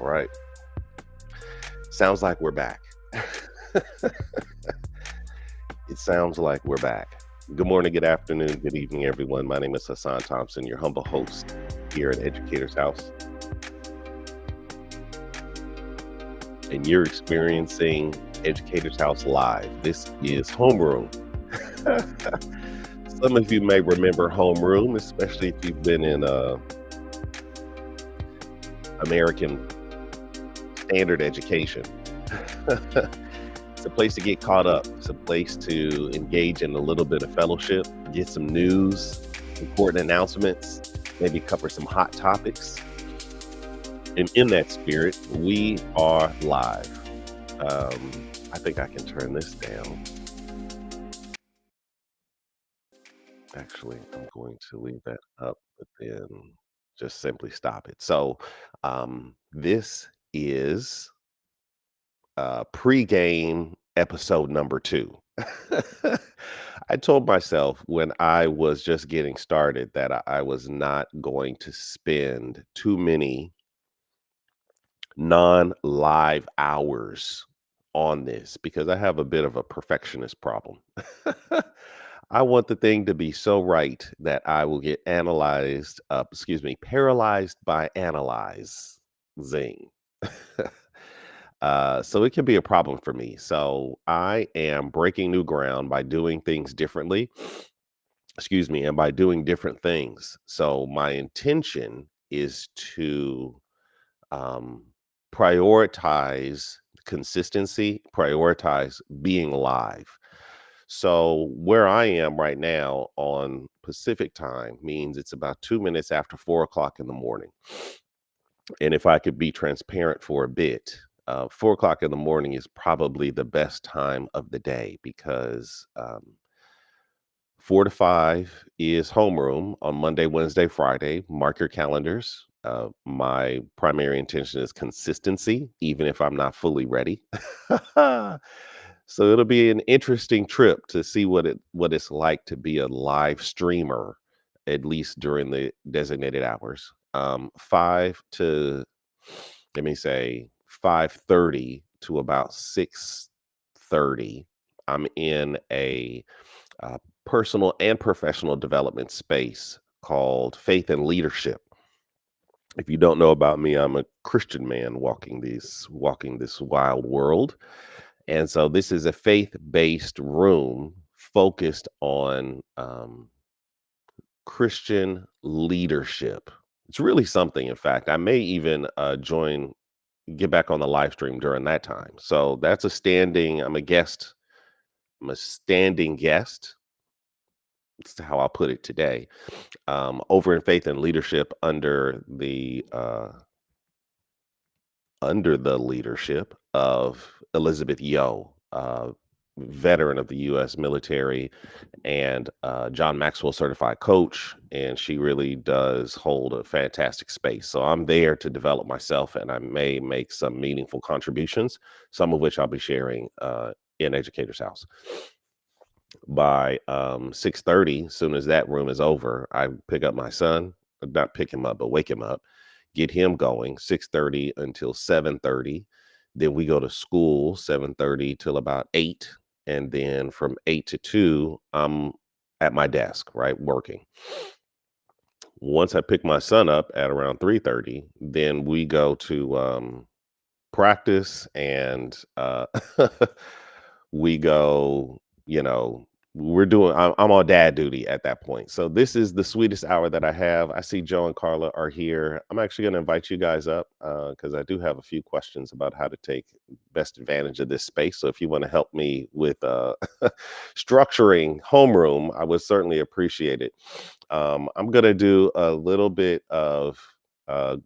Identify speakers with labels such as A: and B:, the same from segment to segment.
A: All right. Sounds like we're back. It sounds like we're back. Good morning, good afternoon, good evening, everyone. My name is Hassan Thompson, your humble host here at Educator's House. And you're experiencing Educator's House Live. This is Homeroom. Some of you may remember Homeroom, especially if you've been in American standard education. It's a place to get caught up. It's a place to engage in a little bit of fellowship, get some news, important announcements, maybe cover some hot topics. And in that spirit, we are live. I think I can turn this down. Actually, I'm going to leave that up, but then just simply stop it. So this is pre-game episode number 2. I told myself when I was just getting started that I was not going to spend too many non-live hours on this because I have a bit of a perfectionist problem. I want the thing to be so right that I will get paralyzed by analyzing. So it can be a problem for me. So I am breaking new ground by doing things differently, and by doing different things. So my intention is to um, prioritize consistency, prioritize being live. So where I am right now on Pacific time means it's about 2 minutes after 4 o'clock in the morning. And if I could be transparent for a bit, 4 o'clock in the morning is probably the best time of the day because 4 to 5 is homeroom on Monday, Wednesday, Friday. Mark your calendars. My primary intention is consistency, even if I'm not fully ready. So it'll be an interesting trip to see what it's like to be a live streamer, at least during the designated hours. 5:30 to about 6:30. I'm in a uh, personal and professional development space called Faith and Leadership. If you don't know about me, I'm a Christian man walking this wild world. And so this is a faith-based room focused on Christian leadership. It's really something. In fact, I may even get back on the live stream during that time. So that's I'm a guest. I'm a standing guest. That's how I'll put it today. Over in Faith and Leadership under the leadership of Elizabeth Yo, veteran of the U.S. military and John Maxwell certified coach. And she really does hold a fantastic space. So I'm there to develop myself, and I may make some meaningful contributions, some of which I'll be sharing in Educator's House. By 6:30, as soon as that room is over, I pick up my son, not pick him up, but wake him up, get him going 6:30 until 7:30. Then we go to school 7:30 till about 8. And then from 8 to 2, I'm at my desk, right, working. Once I pick my son up at around 3:30, then we go to practice, and we go, you know, I'm on dad duty at that point. So this is the sweetest hour that I have. I see Joe and Carla are here. I'm actually going to invite you guys up because I do have a few questions about how to take best advantage of this space. So if you want to help me with structuring homeroom, I would certainly appreciate it. I'm going to do a little bit of uh,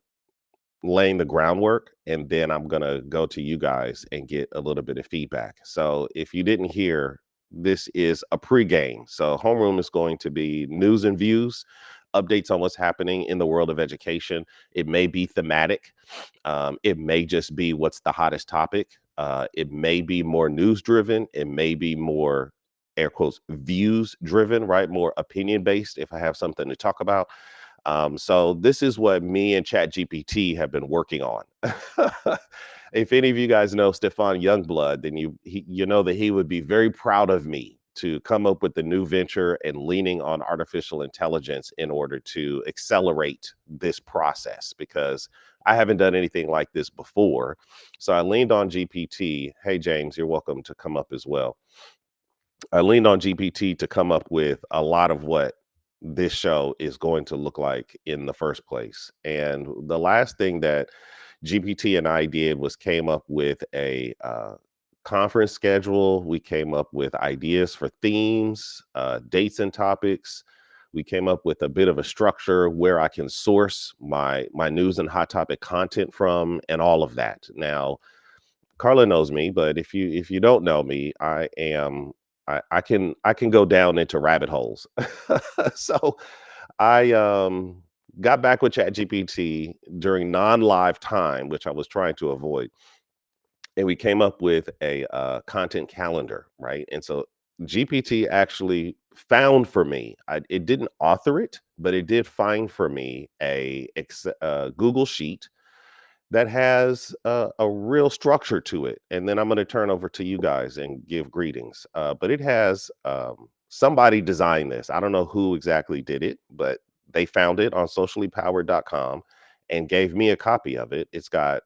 A: laying the groundwork, and then I'm going to go to you guys and get a little bit of feedback. So if you didn't hear, this is a pregame. So homeroom is going to be news and views, updates on what's happening in the world of education. It may be thematic. It may just be what's the hottest topic. It may be more news driven. It may be more air quotes views driven, right? More opinion based if I have something to talk about. So this is what me and ChatGPT have been working on. If any of you guys know Stefan Youngblood, then you know that he would be very proud of me to come up with the new venture and leaning on artificial intelligence in order to accelerate this process, because I haven't done anything like this before. So I leaned on GPT. Hey James, you're welcome to come up as well. I leaned on GPT to come up with a lot of what this show is going to look like in the first place. And the last thing that GPT and I did was came up with a conference schedule. We came up with ideas for themes, dates, and topics. We came up with a bit of a structure where I can source my news and hot topic content from, and all of that. Now, Carla knows me, but if you don't know me, I can go down into rabbit holes. So I got back with ChatGPT during non-live time, which I was trying to avoid, and we came up with a content calendar, right? And so GPT actually found for me. It didn't author it, but it did find for me a Google sheet that has a real structure to it. And then I'm going to turn over to you guys and give greetings. But it has somebody designed this. I don't know who exactly did it, but they found it on sociallypowered.com and gave me a copy of it. It's got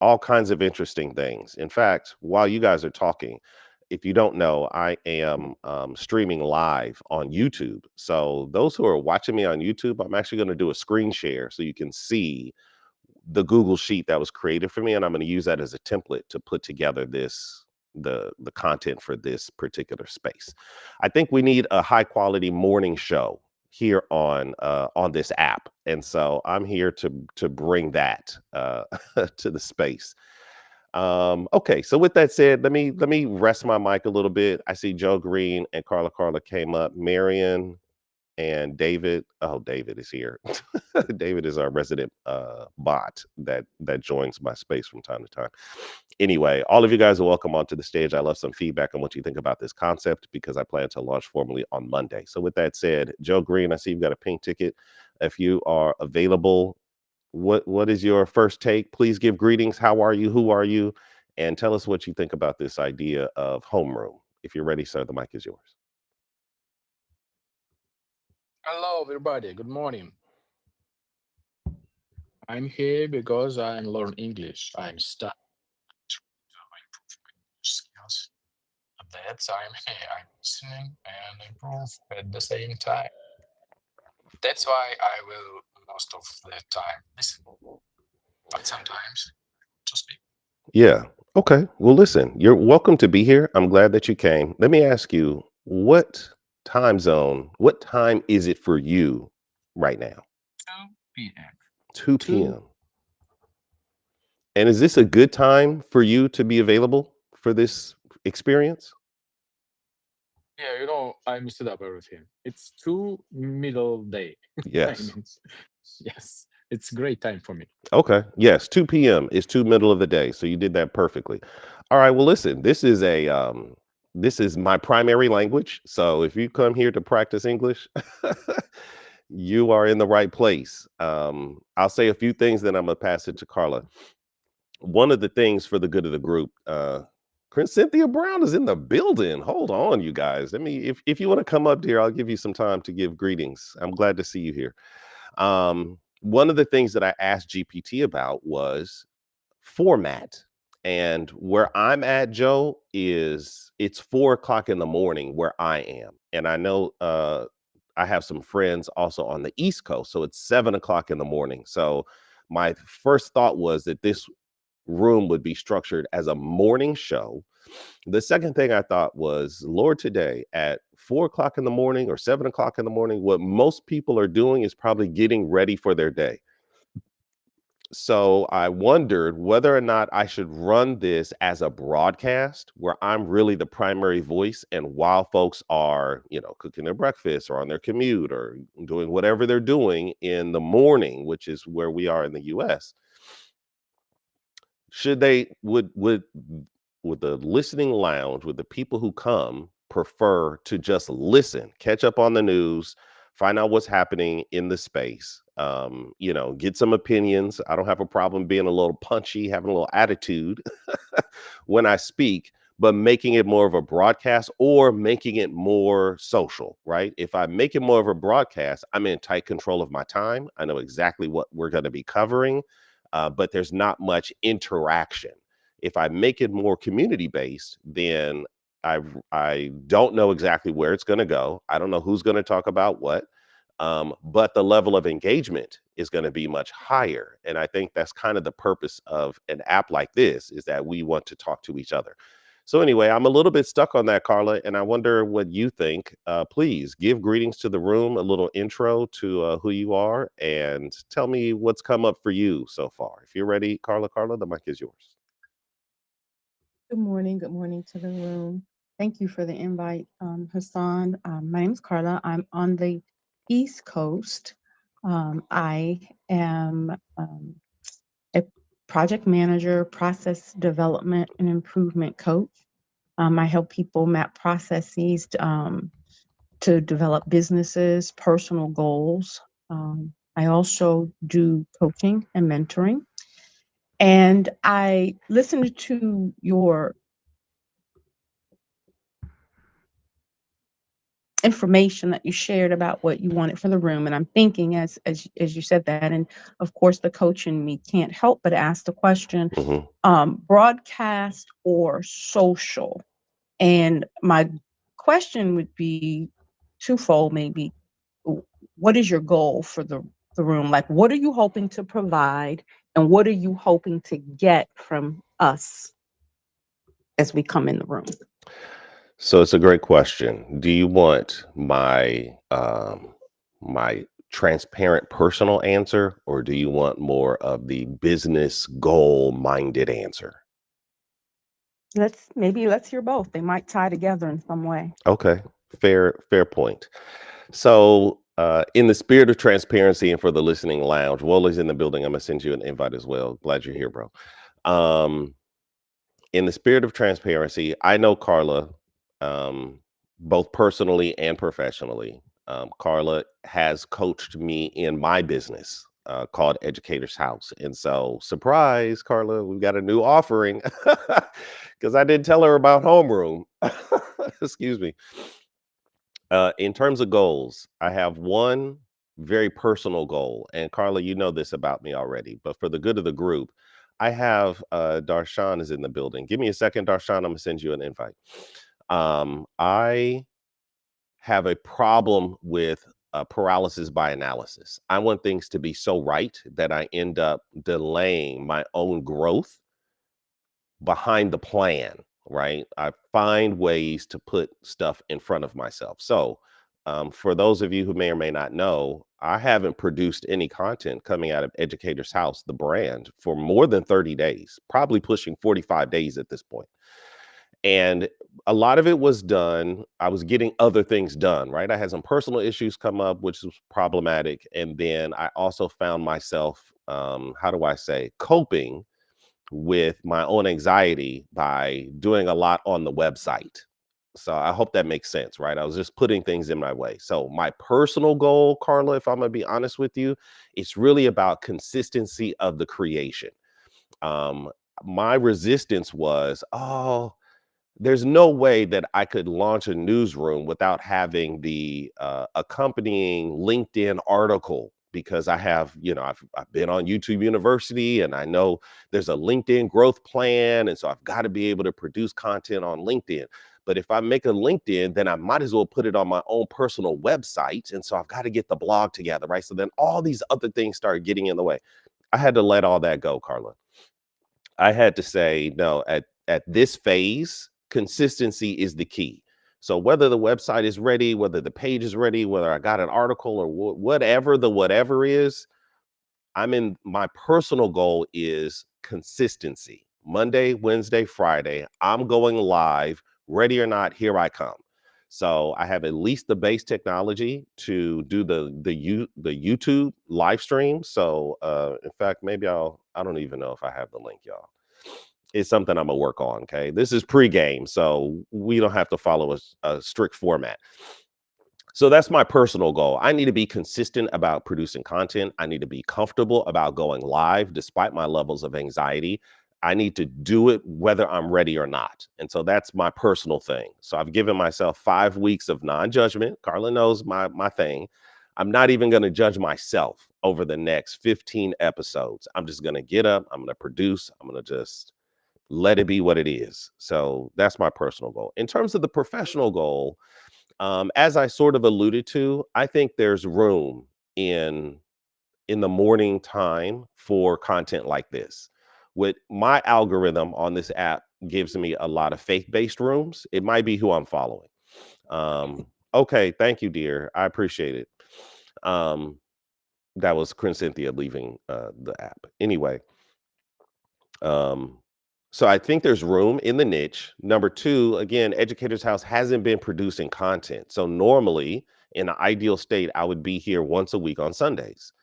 A: all kinds of interesting things. In fact, while you guys are talking, if you don't know, I am streaming live on YouTube. So those who are watching me on YouTube, I'm actually going to do a screen share so you can see the Google sheet that was created for me, and I'm going to use that as a template to put together the content for this particular space. I think we need a high quality morning show here on this app, and so I'm here to bring that to the space. Okay, so with that said, let me rest my mic a little bit. I see Joe Green and Carla came up. Marion and David. Oh, David is here. David is our resident bot that joins my space from time to time. Anyway, all of you guys are welcome onto the stage. I love some feedback on what you think about this concept, because I plan to launch formally on Monday. So with that said, Joe Green, I see you've got a pink ticket. If you are available, what is your first take? Please give greetings. How are you? Who are you? And tell us what you think about this idea of homeroom. If you're ready, sir, the mic is yours.
B: Hello, everybody. Good morning. I'm here because I'm learning English. I'm studying to improve my skills. At that time, I'm listening and improve at the same time. That's why I will most of the time listen, but sometimes to speak.
A: Yeah. Okay. Well, listen, you're welcome to be here. I'm glad that you came. Let me ask you, what time is it for you right now?
B: 2 p.m.
A: 2
B: 2.
A: p.m. And is this a good time for you to be available for this experience?
B: Yeah, I mixed up everything. It's 2 middle day. I
A: Yes.
B: mean, yes, it's great time for me.
A: Okay. Yes, 2 p.m. is 2 middle of the day. So you did that perfectly. All right. Well, listen, this is my primary language. So if you come here to practice English, you are in the right place. I'll say a few things, then I'm gonna pass it to Carla. One of the things for the good of the group, Cynthia Brown is in the building. Hold on, you guys. If you want to come up here, I'll give you some time to give greetings. I'm glad to see you here. One of the things that I asked GPT about was format. And where I'm at, Joe, is it's 4 o'clock in the morning where I am. And I know I have some friends also on the East Coast. So it's 7 o'clock in the morning. So my first thought was that this room would be structured as a morning show. The second thing I thought was, Lord, today at 4 o'clock in the morning or 7 o'clock in the morning, what most people are doing is probably getting ready for their day. So I wondered whether or not I should run this as a broadcast where I'm really the primary voice. And while folks are, cooking their breakfast or on their commute or doing whatever they're doing in the morning, which is where we are in the US, should they would the listening lounge, would the people who come prefer to just listen, catch up on the news, find out what's happening in the space. Get some opinions. I don't have a problem being a little punchy, having a little attitude when I speak, but making it more of a broadcast or making it more social, right? If I make it more of a broadcast, I'm in tight control of my time. I know exactly what we're going to be covering, but there's not much interaction. If I make it more community based, then I don't know exactly where it's going to go. I don't know who's going to talk about what, but the level of engagement is going to be much higher. And I think that's kind of the purpose of an app like this, is that we want to talk to each other. So anyway, I'm a little bit stuck on that, Carla, and I wonder what you think. Please give greetings to the room, a little intro to who you are, and tell me what's come up for you so far. If you're ready, Carla, the mic is yours.
C: Good morning. Good morning to the room. Thank you for the invite, Hassan. My name is Carla. I'm on the East Coast. I am a project manager, process development, and improvement coach. I help people map processes to develop businesses, personal goals. I also do coaching and mentoring. And I listened to your information that you shared about what you wanted for the room, and I'm thinking as you said that, and of course the coach in me can't help but ask the question,
A: Hmm.
C: broadcast or social. And my question would be twofold, maybe. What is your goal for the room? Like, what are you hoping to provide, and what are you hoping to get from us as we come in the room?
A: So it's a great question. Do you want my transparent personal answer, or do you want more of the business goal minded answer?
C: Let's hear both. They might tie together in some way.
A: Okay, fair point. So, in the spirit of transparency and for the listening lounge, Wolay's in the building. I'm gonna send you an invite as well. Glad you're here, bro. Um, in the spirit of transparency, I know Carla, um, both personally and professionally. Carla has coached me in my business called Educator's House. And so, surprise, Carla, we've got a new offering because I didn't tell her about Homeroom. Excuse me. In terms of goals, I have one very personal goal. And Carla, you know this about me already, but for the good of the group, I have Darshan is in the building. Give me a second, Darshan. I'm gonna send you an invite. I have a problem with paralysis by analysis. I want things to be so right that I end up delaying my own growth behind the plan, right? I find ways to put stuff in front of myself. So, for those of you who may or may not know, I haven't produced any content coming out of Educator's House, the brand, for more than 30 days, probably pushing 45 days at this point. And a lot of it was done. I was getting other things done, right? I had some personal issues come up, which was problematic. And then I also found myself, how do I say, coping with my own anxiety by doing a lot on the website. So I hope that makes sense, right? I was just putting things in my way. So my personal goal, Carla, if I'm gonna be honest with you, it's really about consistency of the creation. Um, my resistance was, oh, there's no way that I could launch a newsroom without having the accompanying LinkedIn article because I have, I've been on YouTube University and I know there's a LinkedIn growth plan. And so I've got to be able to produce content on LinkedIn. But if I make a LinkedIn, then I might as well put it on my own personal website. And so I've got to get the blog together, right? So then all these other things started getting in the way. I had to let all that go, Carla. I had to say, no, at this phase, consistency is the key. So whether the website is ready, whether the page is ready, whether I got an article or whatever the whatever is, my personal goal is consistency. Monday, Wednesday, Friday, I'm going live, ready or not, here I come. So I have at least the base technology to do the YouTube live stream. So in fact, maybe I don't even know if I have the link, y'all. It's something I'm gonna work on. Okay. This is pregame, so we don't have to follow a strict format. So that's my personal goal. I need to be consistent about producing content. I need to be comfortable about going live despite my levels of anxiety. I need to do it whether I'm ready or not. And so that's my personal thing. So I've given myself 5 weeks of non-judgment. Carla knows my thing. I'm not even going to judge myself over the next 15 episodes. I'm just going to get up, I'm going to produce, I'm going to just let it be what it is. So that's my personal goal. In terms of the professional goal, as I sort of alluded to, I think there's room in the morning time for content like this. With my algorithm on this app gives me a lot of faith-based rooms. It might be who I'm following. Okay, thank you, dear. I appreciate it. That was Quinn Cynthia leaving the app. Anyway, so I think there's room in the niche. Number two, again, Educator's House hasn't been producing content. So normally, in an ideal state, I would be here once a week on Sundays.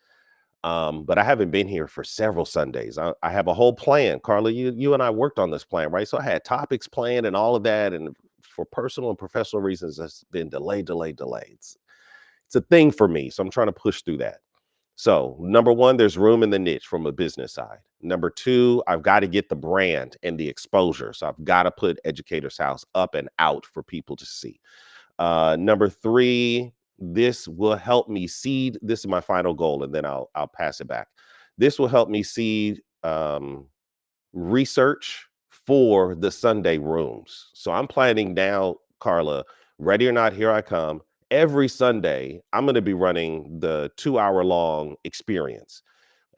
A: But I haven't been here for several Sundays. I have a whole plan. Carla, you and I worked on this plan, right? So I had topics planned and all of that. And for personal and professional reasons, it's been delayed. It's a thing for me. So I'm trying to push through that. So number one, there's room in the niche from a business side. Number two, I've got to get the brand and the exposure. So I've got to put Educator's House up and out for people to see. Number three, this will help me seed. This is my final goal, and then I'll pass it back. This will help me seed research for the Sunday rooms. So I'm planning now, Carla, ready or not, here I come. Every Sunday, I'm going to be running the 2-hour-long experience.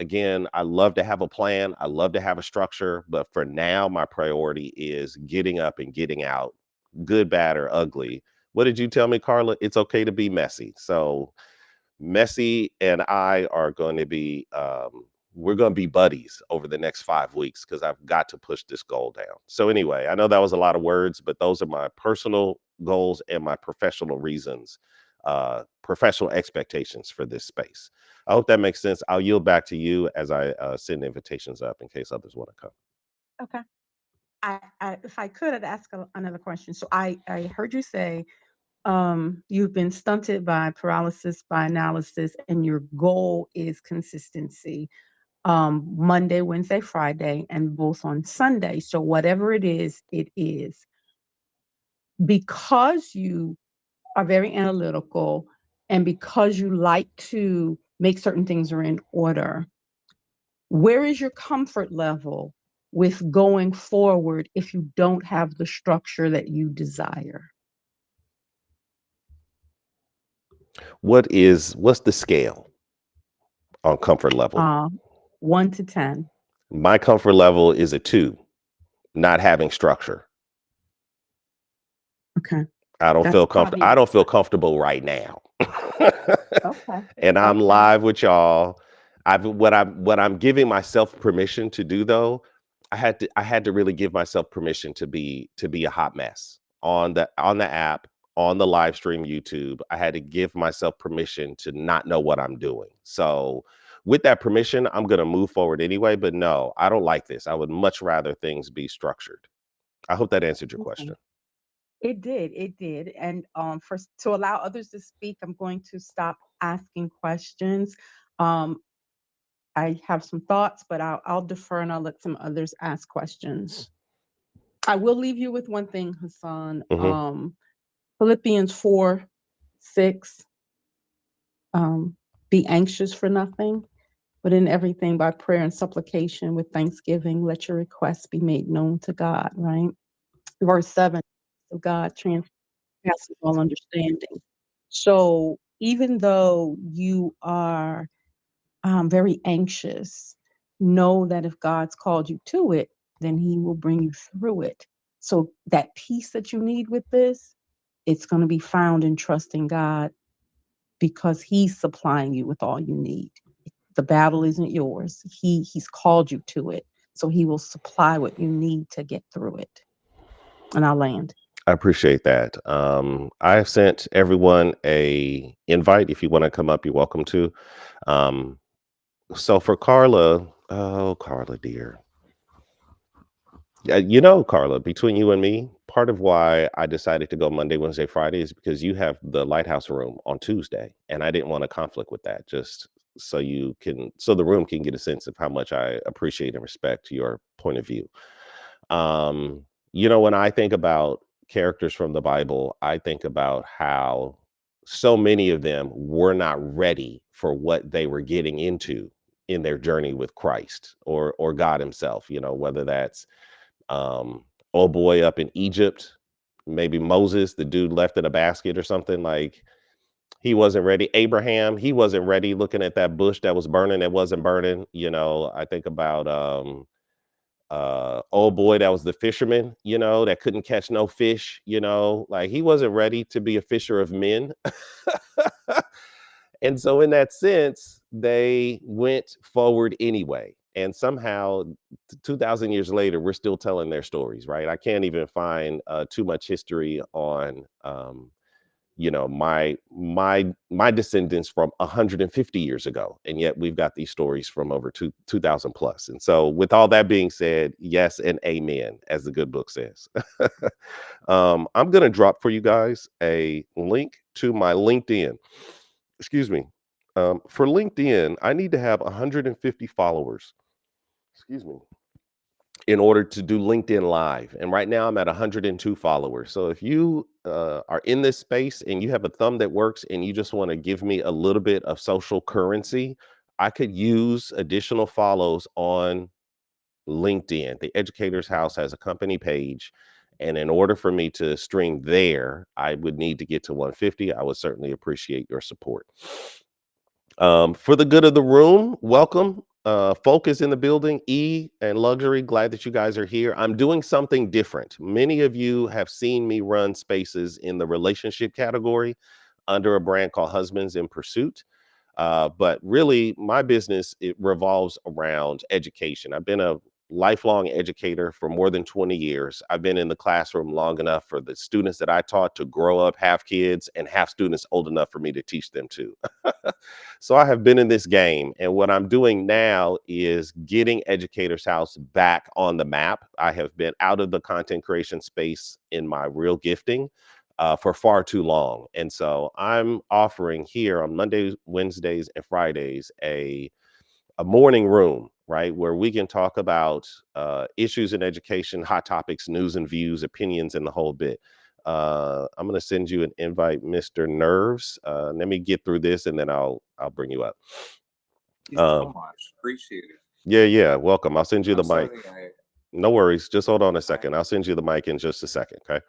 A: Again, I love to have a plan. I love to have a structure. But for now, my priority is getting up and getting out, good, bad, or ugly. What did you tell me, Carla? It's okay to be messy. So Messy and I are going to be, we're going to be buddies over the next 5 weeks because I've got to push this goal down. So anyway, I know that was a lot of words, but those are my personal goals and my professional reasons, professional expectations for this space. I hope that makes sense. I'll yield back to you as I send invitations up in case others want to come.
C: Okay. If I could, I'd ask another question. So I heard you say you've been stunted by paralysis by analysis, and your goal is consistency. Monday, Wednesday, Friday, and both on Sunday. So whatever it is, because you are very analytical and because you like to make certain things are in order. Where is your comfort level with going forward if you don't have the structure that you desire?
A: What's the scale on comfort level?
C: 1 to 10.
A: My comfort level is a 2, not having structure.
C: Okay.
A: I don't
C: That's
A: feel comfortable.
C: probably
A: I don't feel comfortable right now.
C: okay.
A: And I'm
C: Okay.
A: live with y'all. What I'm giving myself permission to do though, I had to really give myself permission to be a hot mess on the app, on the live stream YouTube. I had to give myself permission to not know what I'm doing. So with that permission, I'm going to move forward anyway, but no, I don't like this. I would much rather things be structured. I hope that answered your
C: Okay.
A: question.
C: It did. And to allow others to speak, I'm going to stop asking questions. Um, I have some thoughts, but I'll defer and I'll let some others ask questions. I will leave you with one thing, Hassan.
A: Hmm.
C: Philippians 4:6. Be anxious for nothing, but in everything by prayer and supplication with thanksgiving, let your requests be made known to God, right? Verse 7, so God transcends all understanding. So even though you are very anxious, know that if God's called you to it, then He will bring you through it. So that peace that you need with this, it's going to be found in trusting God because He's supplying you with all you need. The battle isn't yours. He's called you to it. So He will supply what you need to get through it. And I'll land.
A: I appreciate that. I have sent everyone a invite. If you want to come up, you're welcome to. So for Carla, oh Carla dear, Carla, between you and me, part of why I decided to go Monday, Wednesday, Friday is because you have the Lighthouse Room on Tuesday, and I didn't want to conflict with that. Just so the room can get a sense of how much I appreciate and respect your point of view. Um, when I think about characters from the Bible, I think about how so many of them were not ready for what they were getting into in their journey with Christ or God Himself. Whether that's old boy up in Egypt, maybe Moses, the dude left in a basket or something, like he wasn't ready. Abraham, he wasn't ready looking at that bush that was burning that wasn't burning. I think about old boy that was the fisherman, that couldn't catch no fish, like he wasn't ready to be a fisher of men. And so in that sense, they went forward anyway. And somehow 2000 years later, we're still telling their stories, right? I can't even find too much history on my descendants from 150 years ago, and yet we've got these stories from over 2000 plus. And so with all that being said, yes and amen, as the good book says. I'm going to drop for you guys a link to my LinkedIn. Excuse me. For LinkedIn, I need to have 150 followers, excuse me, in order to do LinkedIn Live. And right now I'm at 102 followers. So if you are in this space and you have a thumb that works and you just want to give me a little bit of social currency, I could use additional follows on LinkedIn. The Educator's House has a company page. And in order for me to stream there, I would need to get to 150. I would certainly appreciate your support. For the good of the room, welcome. Folk is in the building. E and Luxury, glad that you guys are here. I'm doing something different. Many of you have seen me run spaces in the relationship category under a brand called Husbands in Pursuit. But really, my business, it revolves around education. I've been a lifelong educator for more than 20 years. I've been in the classroom long enough for the students that I taught to grow up, have kids, and have students old enough for me to teach them too. So I have been in this game. And what I'm doing now is getting Educator's House back on the map. I have been out of the content creation space in my real gifting for far too long. And so I'm offering here on Mondays, Wednesdays, and Fridays a morning room, right, where we can talk about issues in education, hot topics, news and views, opinions, and the whole bit. I'm going to send you an invite, Mr. Nerves. Let me get through this, and then I'll bring you up.
D: Thank you so much. Appreciate it.
A: Yeah. Welcome. I'll send you the mic.
D: Sorry,
A: No worries. Just hold on a second. I'll send you the mic in just a second. Okay.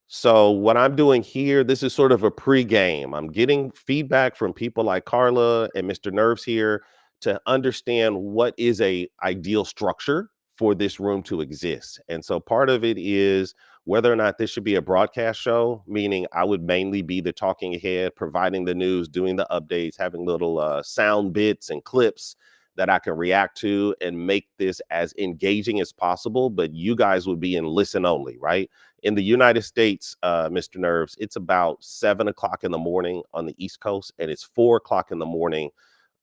A: So what I'm doing here, this is sort of a pre-game. I'm getting feedback from people like Carla and Mr. Nerves here to understand what is a ideal structure for this room to exist. And so part of it is whether or not this should be a broadcast show, meaning I would mainly be the talking head, providing the news, doing the updates, having little sound bits and clips that I can react to and make this as engaging as possible, but you guys would be in listen only, right? In the United States, Mr. Nerves, it's about 7 o'clock in the morning on the East Coast, and it's 4 o'clock in the morning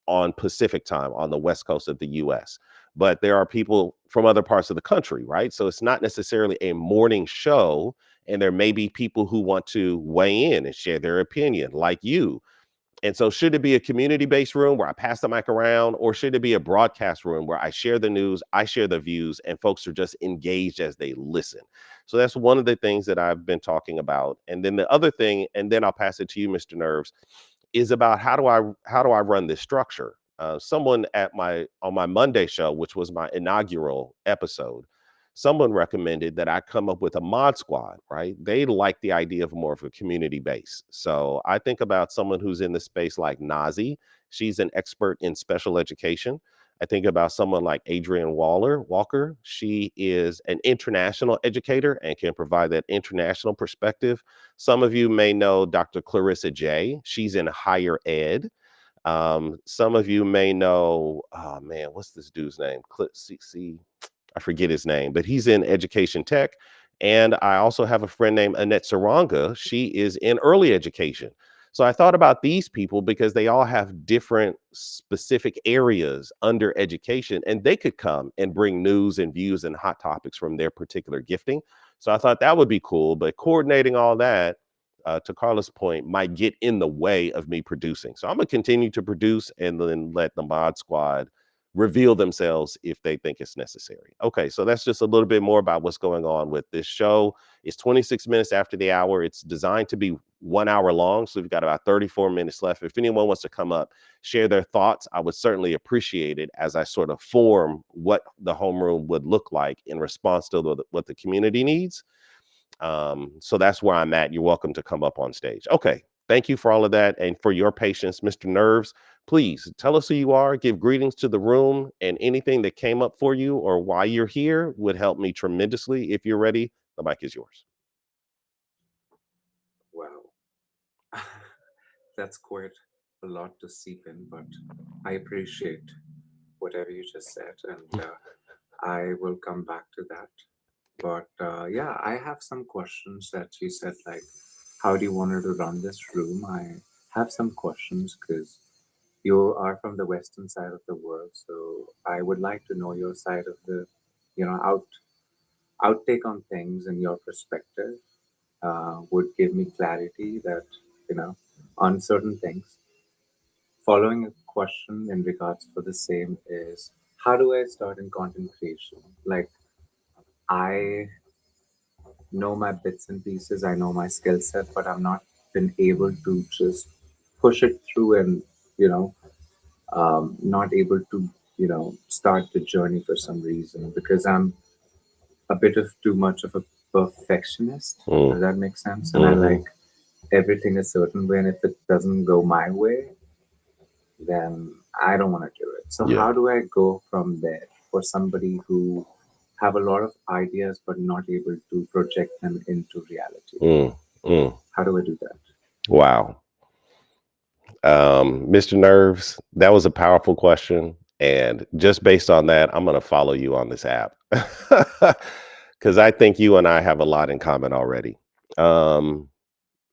A: on Pacific time on the West Coast of the US. But there are people from other parts of the country, right? So it's not necessarily a morning show, and there may be people who want to weigh in and share their opinion, like you. And so should it be a community-based room where I pass the mic around, or should it be a broadcast room where I share the news, I share the views, and folks are just engaged as they listen? So that's one of the things that I've been talking about. And then the other thing, and then I'll pass it to you, Mr. Nerves, is about how do I run this structure? Someone on my Monday show, which was my inaugural episode, someone recommended that I come up with a mod squad, right? They like the idea of more of a community base. So I think about someone who's in the space like Nazi. She's an expert in special education. I think about someone like Adrienne Walker. She is an international educator and can provide that international perspective. Some of you may know Dr. Clarissa J. She's in higher ed. Some of you may know, oh man, what's this dude's name? I forget his name, but he's in education tech. And I also have a friend named Annette Saranga. She is in early education. So I thought about these people because they all have different specific areas under education, and they could come and bring news and views and hot topics from their particular gifting. So I thought that would be cool, but coordinating all that, to Carla's point, might get in the way of me producing. So I'm gonna continue to produce and then let the mod squad reveal themselves if they think it's necessary. Okay, so that's just a little bit more about what's going on with this show. It's 26 minutes after the hour. It's designed to be 1 hour long, so we've got about 34 minutes left. If anyone wants to come up, share their thoughts, I would certainly appreciate it as I sort of form what the homeroom would look like in response to what the community needs. So that's where I'm at. You're welcome to come up on stage. Okay, thank you for all of that and for your patience, Mr. Nerves. Please tell us who you are, give greetings to the room, and anything that came up for you or why you're here would help me tremendously. If you're ready, the mic is yours.
D: Wow. That's quite a lot to seep in, but I appreciate whatever you just said, and I will come back to that. But yeah, I have some questions that you said, like, how do you want to run this room? I have some questions because you are from the western side of the world, so I would like to know your side of the, outtake on things and your perspective would give me clarity that, on certain things. Following a question in regards for the same is, how do I start in content creation? Like, I know my bits and pieces, I know my skill set, but I've not been able to just push it through and, you know, not able to, start the journey for some reason because I'm a bit of too much of a perfectionist. Does that make sense? And I like everything a certain way, and if it doesn't go my way, then I don't want to do it. So
A: Yeah.
D: how do I go from there for somebody who have a lot of ideas but not able to project them into reality? How do I do that?
A: Wow. Mr. Nerves, that was a powerful question. And just based on that, I'm going to follow you on this app because I think you and I have a lot in common already.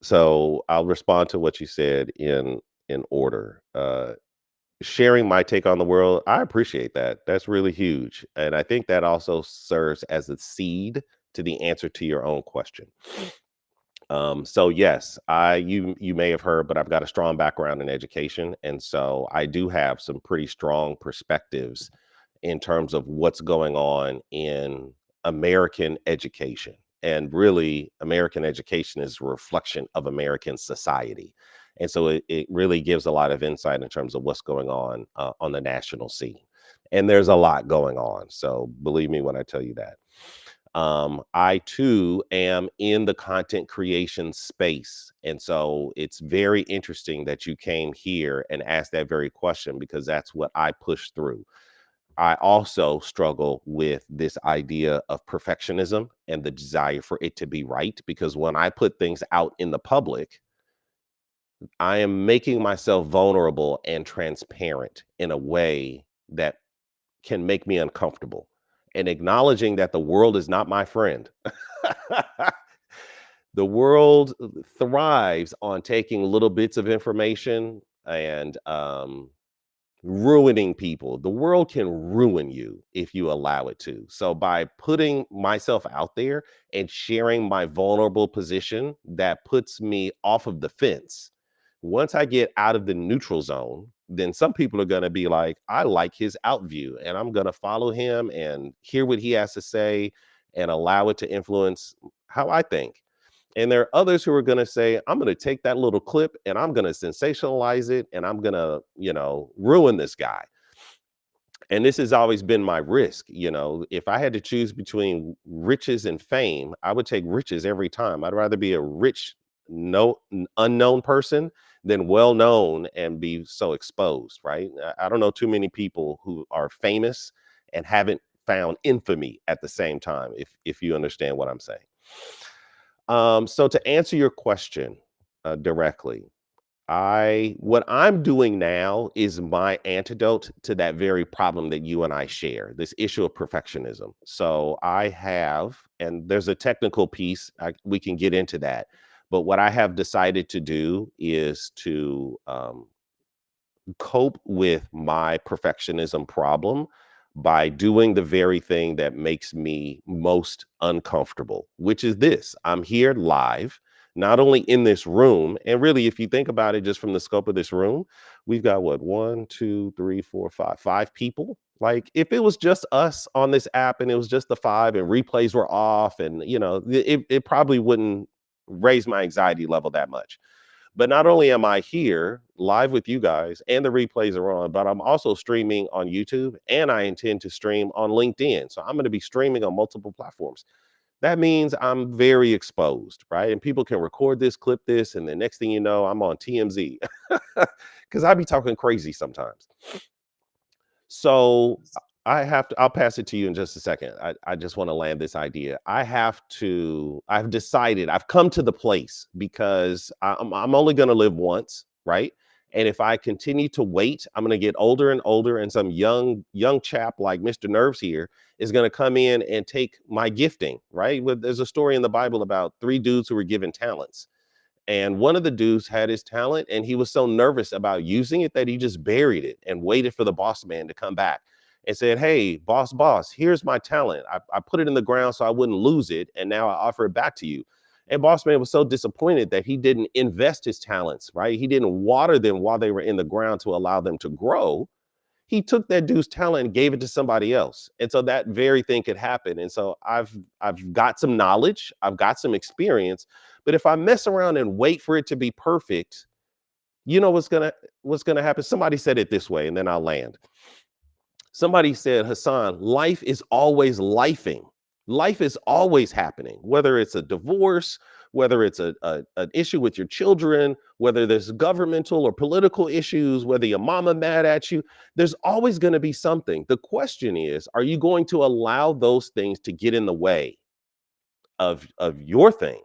A: So I'll respond to what you said in order. Sharing my take on the world, I appreciate that. That's really huge. And I think that also serves as a seed to the answer to your own question. So yes, you may have heard, but I've got a strong background in education, and so I do have some pretty strong perspectives in terms of what's going on in American education. And really, American education is a reflection of American society. And so it really gives a lot of insight in terms of what's going on the national scene. And there's a lot going on. So believe me when I tell you that. I too am in the content creation space. And so it's very interesting that you came here and asked that very question because that's what I push through. I also struggle with this idea of perfectionism and the desire for it to be right, because when I put things out in the public, I am making myself vulnerable and transparent in a way that can make me uncomfortable, and acknowledging that the world is not my friend. The world thrives on taking little bits of information and ruining people. The world can ruin you if you allow it to. So by putting myself out there and sharing my vulnerable position, that puts me off of the fence. Once I get out of the neutral zone, then some people are going to be like, I like his out view, and I'm going to follow him and hear what he has to say and allow it to influence how I think. And there are others who are going to say, I'm going to take that little clip and I'm going to sensationalize it and I'm going to, ruin this guy. And this has always been my risk. If I had to choose between riches and fame, I would take riches every time. I'd rather be a rich, unknown person than well known and be so exposed, right? I don't know too many people who are famous and haven't found infamy at the same time, if you understand what I'm saying. So to answer your question directly, what I'm doing now is my antidote to that very problem that you and I share, this issue of perfectionism. So I have, and there's a technical piece, we can get into that, But what I have decided to do is to cope with my perfectionism problem by doing the very thing that makes me most uncomfortable, which is this. I'm here live, not only in this room, and really, if you think about it, just from the scope of this room, we've got what, 5 people. Like, if it was just us on this app and it was just the 5 and replays were off, and it probably wouldn't raise my anxiety level that much. But not only am I here live with you guys and the replays are on, but I'm also streaming on YouTube, and I intend to stream on LinkedIn. So I'm going to be streaming on multiple platforms. That means I'm very exposed, right? And people can record this, clip this, and the next thing you know, I'm on TMZ because I be talking crazy sometimes. So I'll pass it to you in just a second. I just want to land this idea. I've decided, I've come to the place because I'm only going to live once, right? And if I continue to wait, I'm going to get older and older, and some young chap like Mr. Nerves here is going to come in and take my gifting, right? There's a story in the Bible about 3 dudes who were given talents. And one of the dudes had his talent, and he was so nervous about using it that he just buried it and waited for the boss man to come back and said, "Hey, boss, here's my talent. I put it in the ground so I wouldn't lose it, and now I offer it back to you." And boss man was so disappointed that he didn't invest his talents, right? He didn't water them while they were in the ground to allow them to grow. He took that dude's talent and gave it to somebody else. And so that very thing could happen. And so I've got some knowledge, I've got some experience, but if I mess around and wait for it to be perfect, you know what's gonna happen? Somebody said it this way, and then I'll land. Somebody said, "Hassan, life is always lifing. Life is always happening, whether it's a divorce, whether it's an issue with your children, whether there's governmental or political issues, whether your mama mad at you, there's always going to be something. The question is, are you going to allow those things to get in the way of your thing?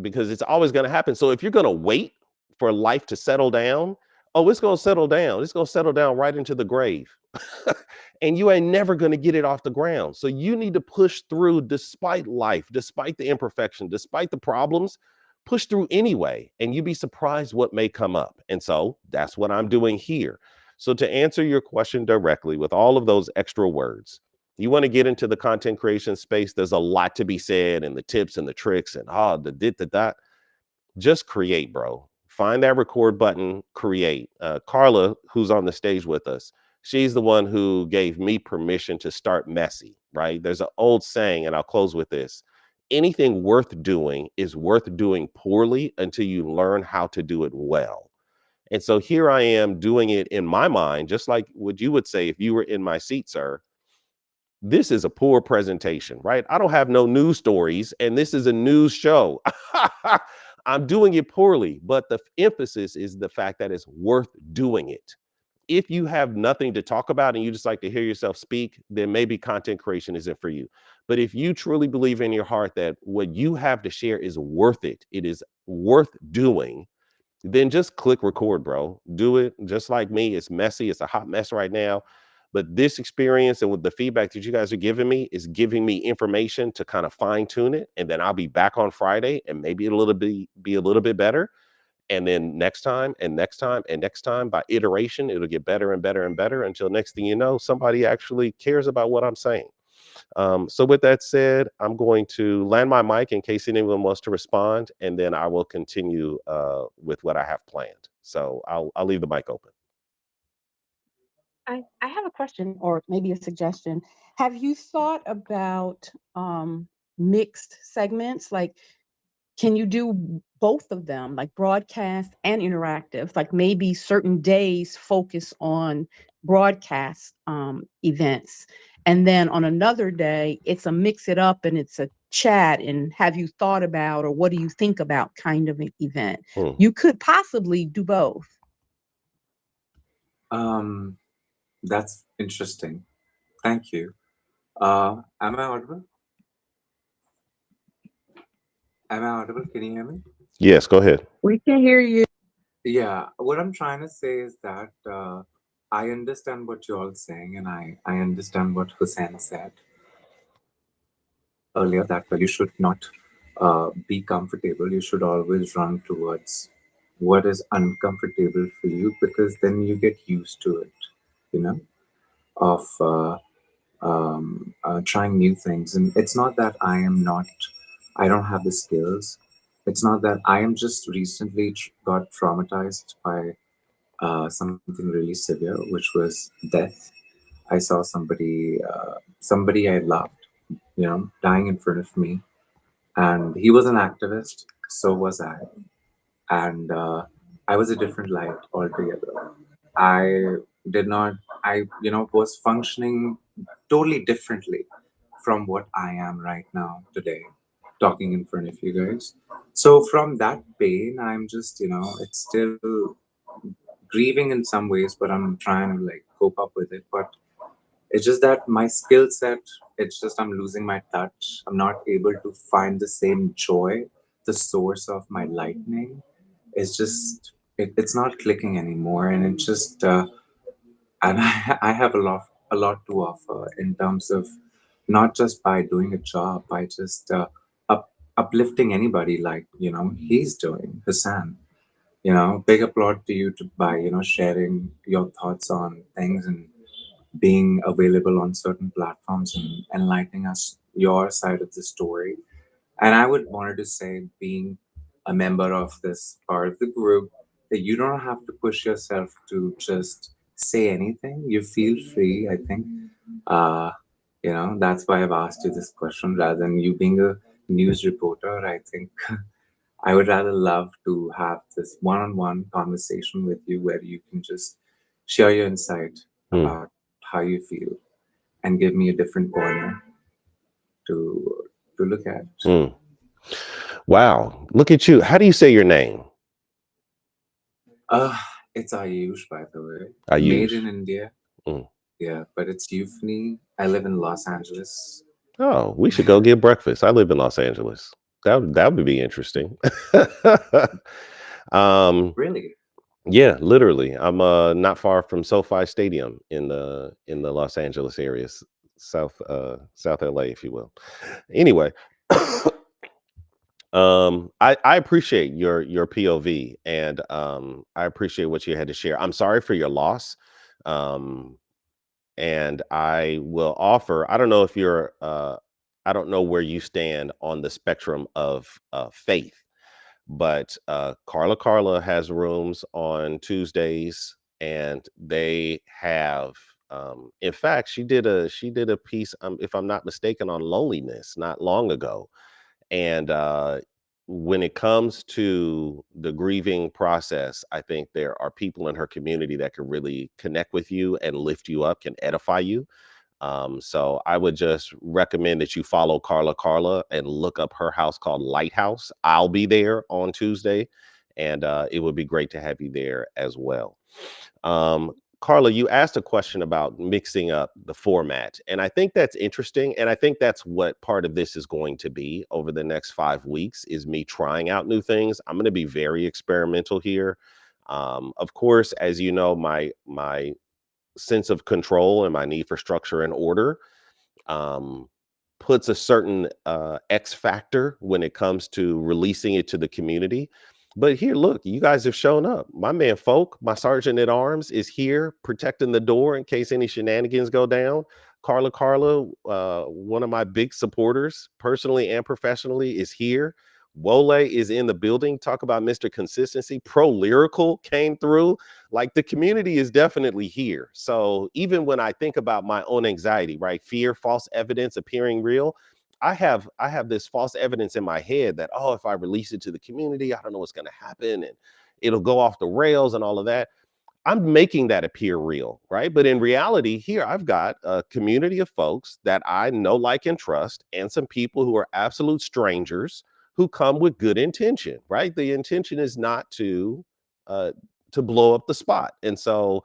A: Because it's always going to happen. So if you're going to wait for life to settle down, oh, it's going to settle down. It's going to settle down right into the grave." And you ain't never going to get it off the ground. So you need to push through despite life, despite the imperfection, despite the problems, push through anyway. And you'd be surprised what may come up. And so that's what I'm doing here. So to answer your question directly with all of those extra words, you want to get into the content creation space, there's a lot to be said, and the tips and the tricks and the dit, the dot. Just create, bro. Find that record button, create. Carla, who's on the stage with us, she's the one who gave me permission to start messy, right? There's an old saying, and I'll close with this. Anything worth doing is worth doing poorly until you learn how to do it well. And so here I am doing it in my mind, just like what you would say if you were in my seat, sir. This is a poor presentation, right? I don't have no news stories, and this is a news show. I'm doing it poorly, but the emphasis is the fact that it's worth doing it. If you have nothing to talk about and you just like to hear yourself speak, then maybe content creation isn't for you. But if you truly believe in your heart that what you have to share is worth it, it is worth doing, then just click record, bro. Do it just like me. It's messy. It's a hot mess right now. But this experience and with the feedback that you guys are giving me is giving me information to kind of fine tune it. And then I'll be back on Friday and maybe be a little bit better. And then next time and next time and next time by iteration, it'll get better and better and better until next thing you know, somebody actually cares about what I'm saying. So with that said, I'm going to land my mic in case anyone wants to respond, and then I will continue with what I have planned. So I'll leave the mic open.
C: I have a question or maybe a suggestion. Have you thought about mixed segments? Like, can you do both of them, like broadcast and interactive? Like maybe certain days focus on broadcast events, and then on another day it's a mix it up and it's a chat. And have you thought about, or what do you think about kind of an event? You could possibly do both.
D: That's interesting. Thank you. Am I audible? Am I audible? Can you hear me?
A: Yes, go ahead.
C: We can hear you.
D: Yeah, what I'm trying to say is that I understand what you're all saying, and I understand what Hussein said earlier, that well, you should not be comfortable, you should always run towards what is uncomfortable for you, because then you get used to it, you know, of trying new things. And it's not that I don't have the skills. It's not that I am just recently got traumatized by something really severe, which was death. I saw somebody I loved, dying in front of me, and he was an activist. So was I, and I was a different light altogether. I did not. Was functioning totally differently from what I am right now today, talking in front of you guys. So from that pain, I'm just, it's still grieving in some ways, but I'm trying to like cope up with it. But it's just that my skill set, it's just I'm losing my touch. I'm not able to find the same joy, the source of my lightning. It's just, it's not clicking anymore. And it just, and I have a lot to offer in terms of not just by doing a job, by just uplifting anybody like, he's doing, Hassan. Big applaud to you by, sharing your thoughts on things and being available on certain platforms and enlightening us your side of the story. And I would wanted to say, being a member of this part of the group, that you don't have to push yourself to just say anything. You feel free, I think. Uh, that's why I've asked you this question rather than you being a news reporter. I think I would rather love to have this one-on-one conversation with you where you can just share your insight
A: Hmm.
D: about how you feel and give me a different corner to look at.
A: Hmm. Wow, look at you. How do you say your name?
D: Uh, it's Ayush, by the way. Made
A: Ayush.
D: in India.
A: Mm.
D: Yeah, but it's Euphony. I live in Los Angeles.
A: Oh, we should go get breakfast. I live in Los Angeles. That would be interesting. um,
D: Really?
A: yeah, literally. I'm not far from SoFi Stadium in the Los Angeles area, South LA, if you will. Anyway, I appreciate your POV, and I appreciate what you had to share. I'm sorry for your loss. Um, and I will offer, I don't know where you stand on the spectrum of faith, but Carla has rooms on Tuesdays, and they have, in fact, she did a piece, if I'm not mistaken, on loneliness not long ago. And when it comes to the grieving process, I think there are people in her community that can really connect with you and lift you up, can edify you. So I would just recommend that you follow Carla and look up her house called Lighthouse. I'll be there on Tuesday, and it would be great to have you there as well. Um, Carla, you asked a question about mixing up the format, and I think that's interesting. And I think that's what part of this is going to be over the next 5 weeks, is me trying out new things. I'm going to be very experimental here. Of course, as you know, my sense of control and my need for structure and order um, puts a certain X factor when it comes to releasing it to the community. But here, look, you guys have shown up. My man Folk, my sergeant at arms, is here protecting the door in case any shenanigans go down. Carla, one of my big supporters, personally and professionally, is here. Wole is in the building. Talk about Mr. Consistency. Pro Lyrical came through. Like, the community is definitely here. So even when I think about my own anxiety, right, fear, false evidence appearing real, I have this false evidence in my head that, oh, if I release it to the community, I don't know what's going to happen, and it'll go off the rails and all of that. I'm making that appear real, right? But in reality, here I've got a community of folks that I know, like, and trust, and some people who are absolute strangers who come with good intention, right? The intention is not uh, to blow up the spot, and so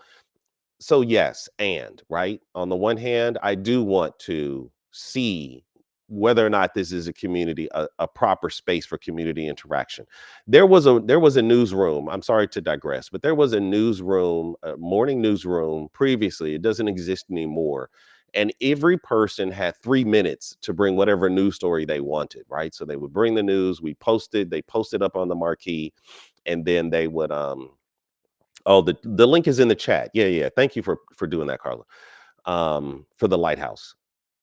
A: yes, and right, on the one hand, I do want to see whether or not this is a community, a proper space for community interaction. There was a newsroom. I'm sorry to digress, but there was a newsroom, a morning newsroom previously. It doesn't exist anymore, And every person had 3 minutes to bring whatever news story they wanted, right? So they would bring the news, they posted up on the marquee, and then they would oh, the link is in the chat. Yeah, yeah. Thank you for doing that, Carla. For the lighthouse.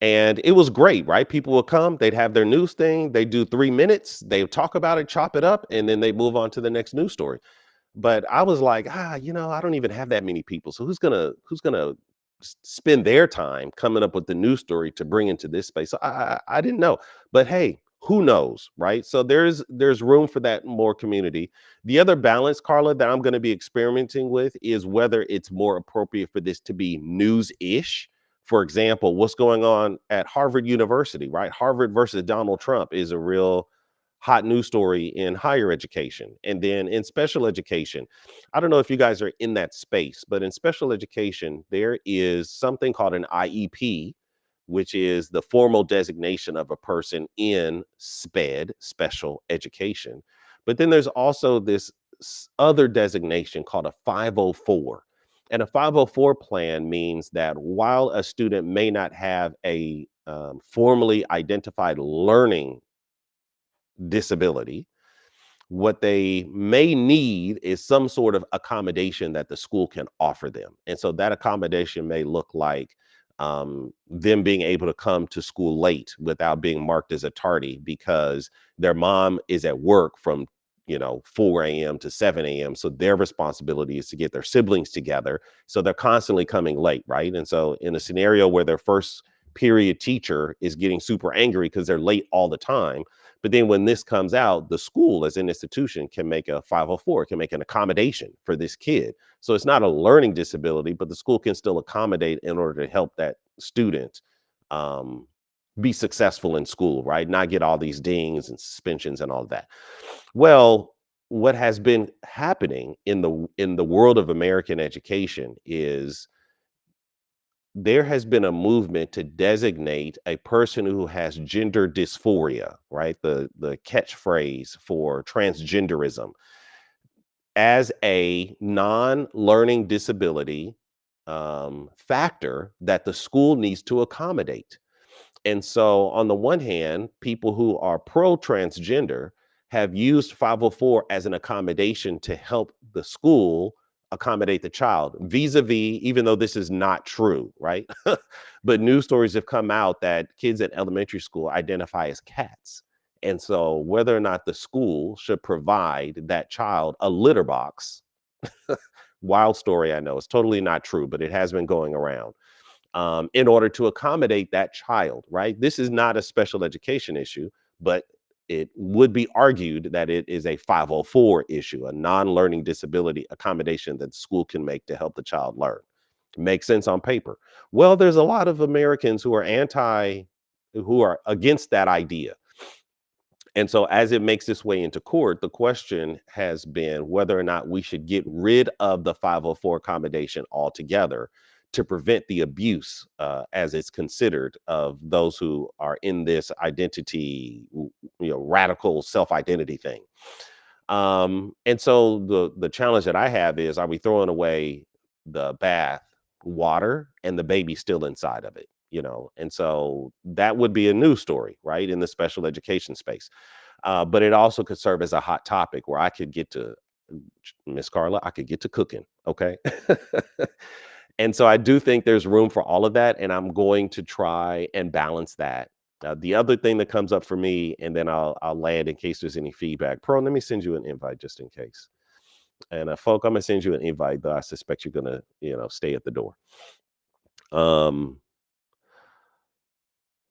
A: And it was great, right? People would come, they'd have their news thing, they do 3 minutes, they would talk about it, chop it up, and then they move on to the next news story. But I was like, I don't even have that many people. So who's gonna spend their time coming up with the news story to bring into this space? So I didn't know. But hey, who knows, right? So there's room for that more community. The other balance, Carla, that I'm going to be experimenting with is whether it's more appropriate for this to be news-ish. For example, what's going on at Harvard University, right? Harvard versus Donald Trump is a real hot news story in higher education. And then in special education, I don't know if you guys are in that space, but in special education, there is something called an IEP, which is the formal designation of a person in SPED, special education. But then there's also this other designation called a 504. And a 504 plan means that while a student may not have a formally identified learning disability, what they may need is some sort of accommodation that the school can offer them. And so that accommodation may look like them being able to come to school late without being marked as a tardy because their mom is at work from 4 a.m. to 7 a.m. So their responsibility is to get their siblings together. So they're constantly coming late, right? And so in a scenario where their first period teacher is getting super angry because they're late all the time, but then when this comes out, the school as an institution can make a 504, can make an accommodation for this kid. So it's not a learning disability, but the school can still accommodate in order to help that student um, be successful in school, right? Not get all these dings and suspensions and all of that. Well, what has been happening in the world of American education is there has been a movement to designate a person who has gender dysphoria, right? The catchphrase for transgenderism as a non-learning disability factor that the school needs to accommodate. And so, on the one hand, people who are pro transgender have used 504 as an accommodation to help the school accommodate the child, vis a vis, even though this is not true, right? But news stories have come out that kids at elementary school identify as cats. And so, whether or not the school should provide that child a litter box, wild story, I know, it's totally not true, but it has been going around in order to accommodate that child, right? This is not a special education issue, but it would be argued that it is a 504 issue, a non-learning disability accommodation that the school can make to help the child learn. Makes sense on paper. Well, there's a lot of Americans who are against that idea. And so as it makes its way into court, the question has been whether or not we should get rid of the 504 accommodation altogether to prevent the abuse, as it's considered, of those who are in this radical self-identity thing. And so the challenge that I have is, are we throwing away the bath water and the baby still inside of it? And so that would be a news story, right, in the special education space. But it also could serve as a hot topic where I could get to Miss Carla, I could get to cooking. Okay. And so I do think there's room for all of that. And I'm going to try and balance that. The other thing that comes up for me, and then I'll land in case there's any feedback. Pearl, let me send you an invite just in case. And folk, I'm gonna send you an invite, though I suspect you're gonna, stay at the door.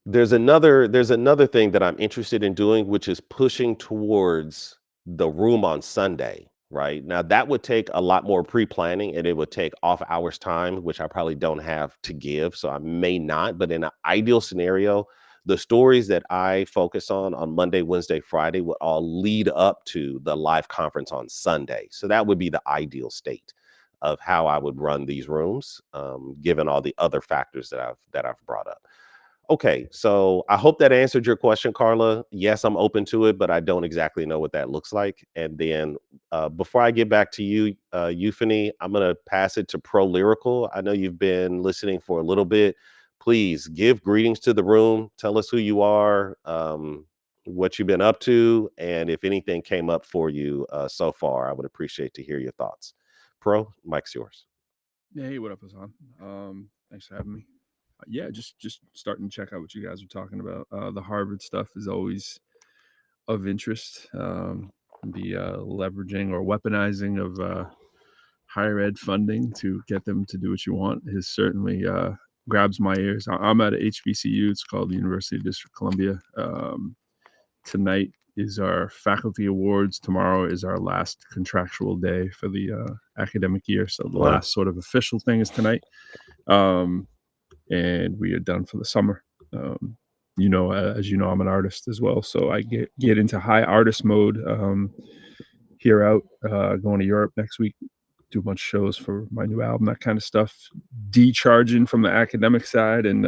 A: There's another thing that I'm interested in doing, which is pushing towards the room on Sunday. Right now, that would take a lot more pre-planning, and it would take off hours time, which I probably don't have to give, so I may not. But in an ideal scenario, the stories that I focus on Monday, Wednesday, Friday would all lead up to the live conference on Sunday. So that would be the ideal state of how I would run these rooms, given all the other factors that I've brought up. Okay, so I hope that answered your question, Carla. Yes, I'm open to it, but I don't exactly know what that looks like. And then before I get back to you, Euphony, I'm going to pass it to Pro Lyrical. I know you've been listening for a little bit. please give greetings to the room. Tell us who you are, what you've been up to, and if anything came up for you so far. I would appreciate to hear your thoughts. Pro, mic's yours.
E: Yeah, hey, what up, Hassan? Thanks for having me. Yeah, just starting to check out what you guys are talking about. The Harvard stuff is always of interest. The leveraging or weaponizing of higher ed funding to get them to do what you want is certainly grabs my ears. I'm at a HBCU. It's called the University of District of Columbia. Tonight is our faculty awards. Tomorrow is our last contractual day for the academic year. So the last sort of official thing is tonight. And we are done for the summer. As you know, I'm an artist as well. So I get into high artist mode here out, going to Europe next week, do a bunch of shows for my new album, that kind of stuff. Decharging from the academic side and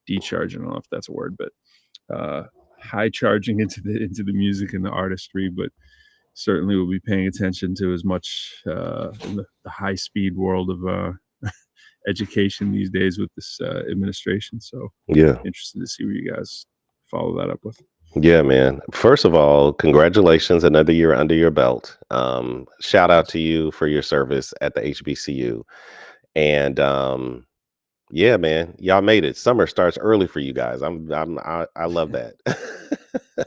E: decharging, I don't know if that's a word, but high charging into the music and the artistry, but certainly we'll be paying attention to as much in the high speed world of education these days with this administration. So
A: yeah,
E: interested to see what you guys follow that up with.
A: Yeah, man. First of all, congratulations, another year under your belt. Shout out to you for your service at the HBCU. And yeah, man, y'all made it. Summer starts early for you guys. I love that.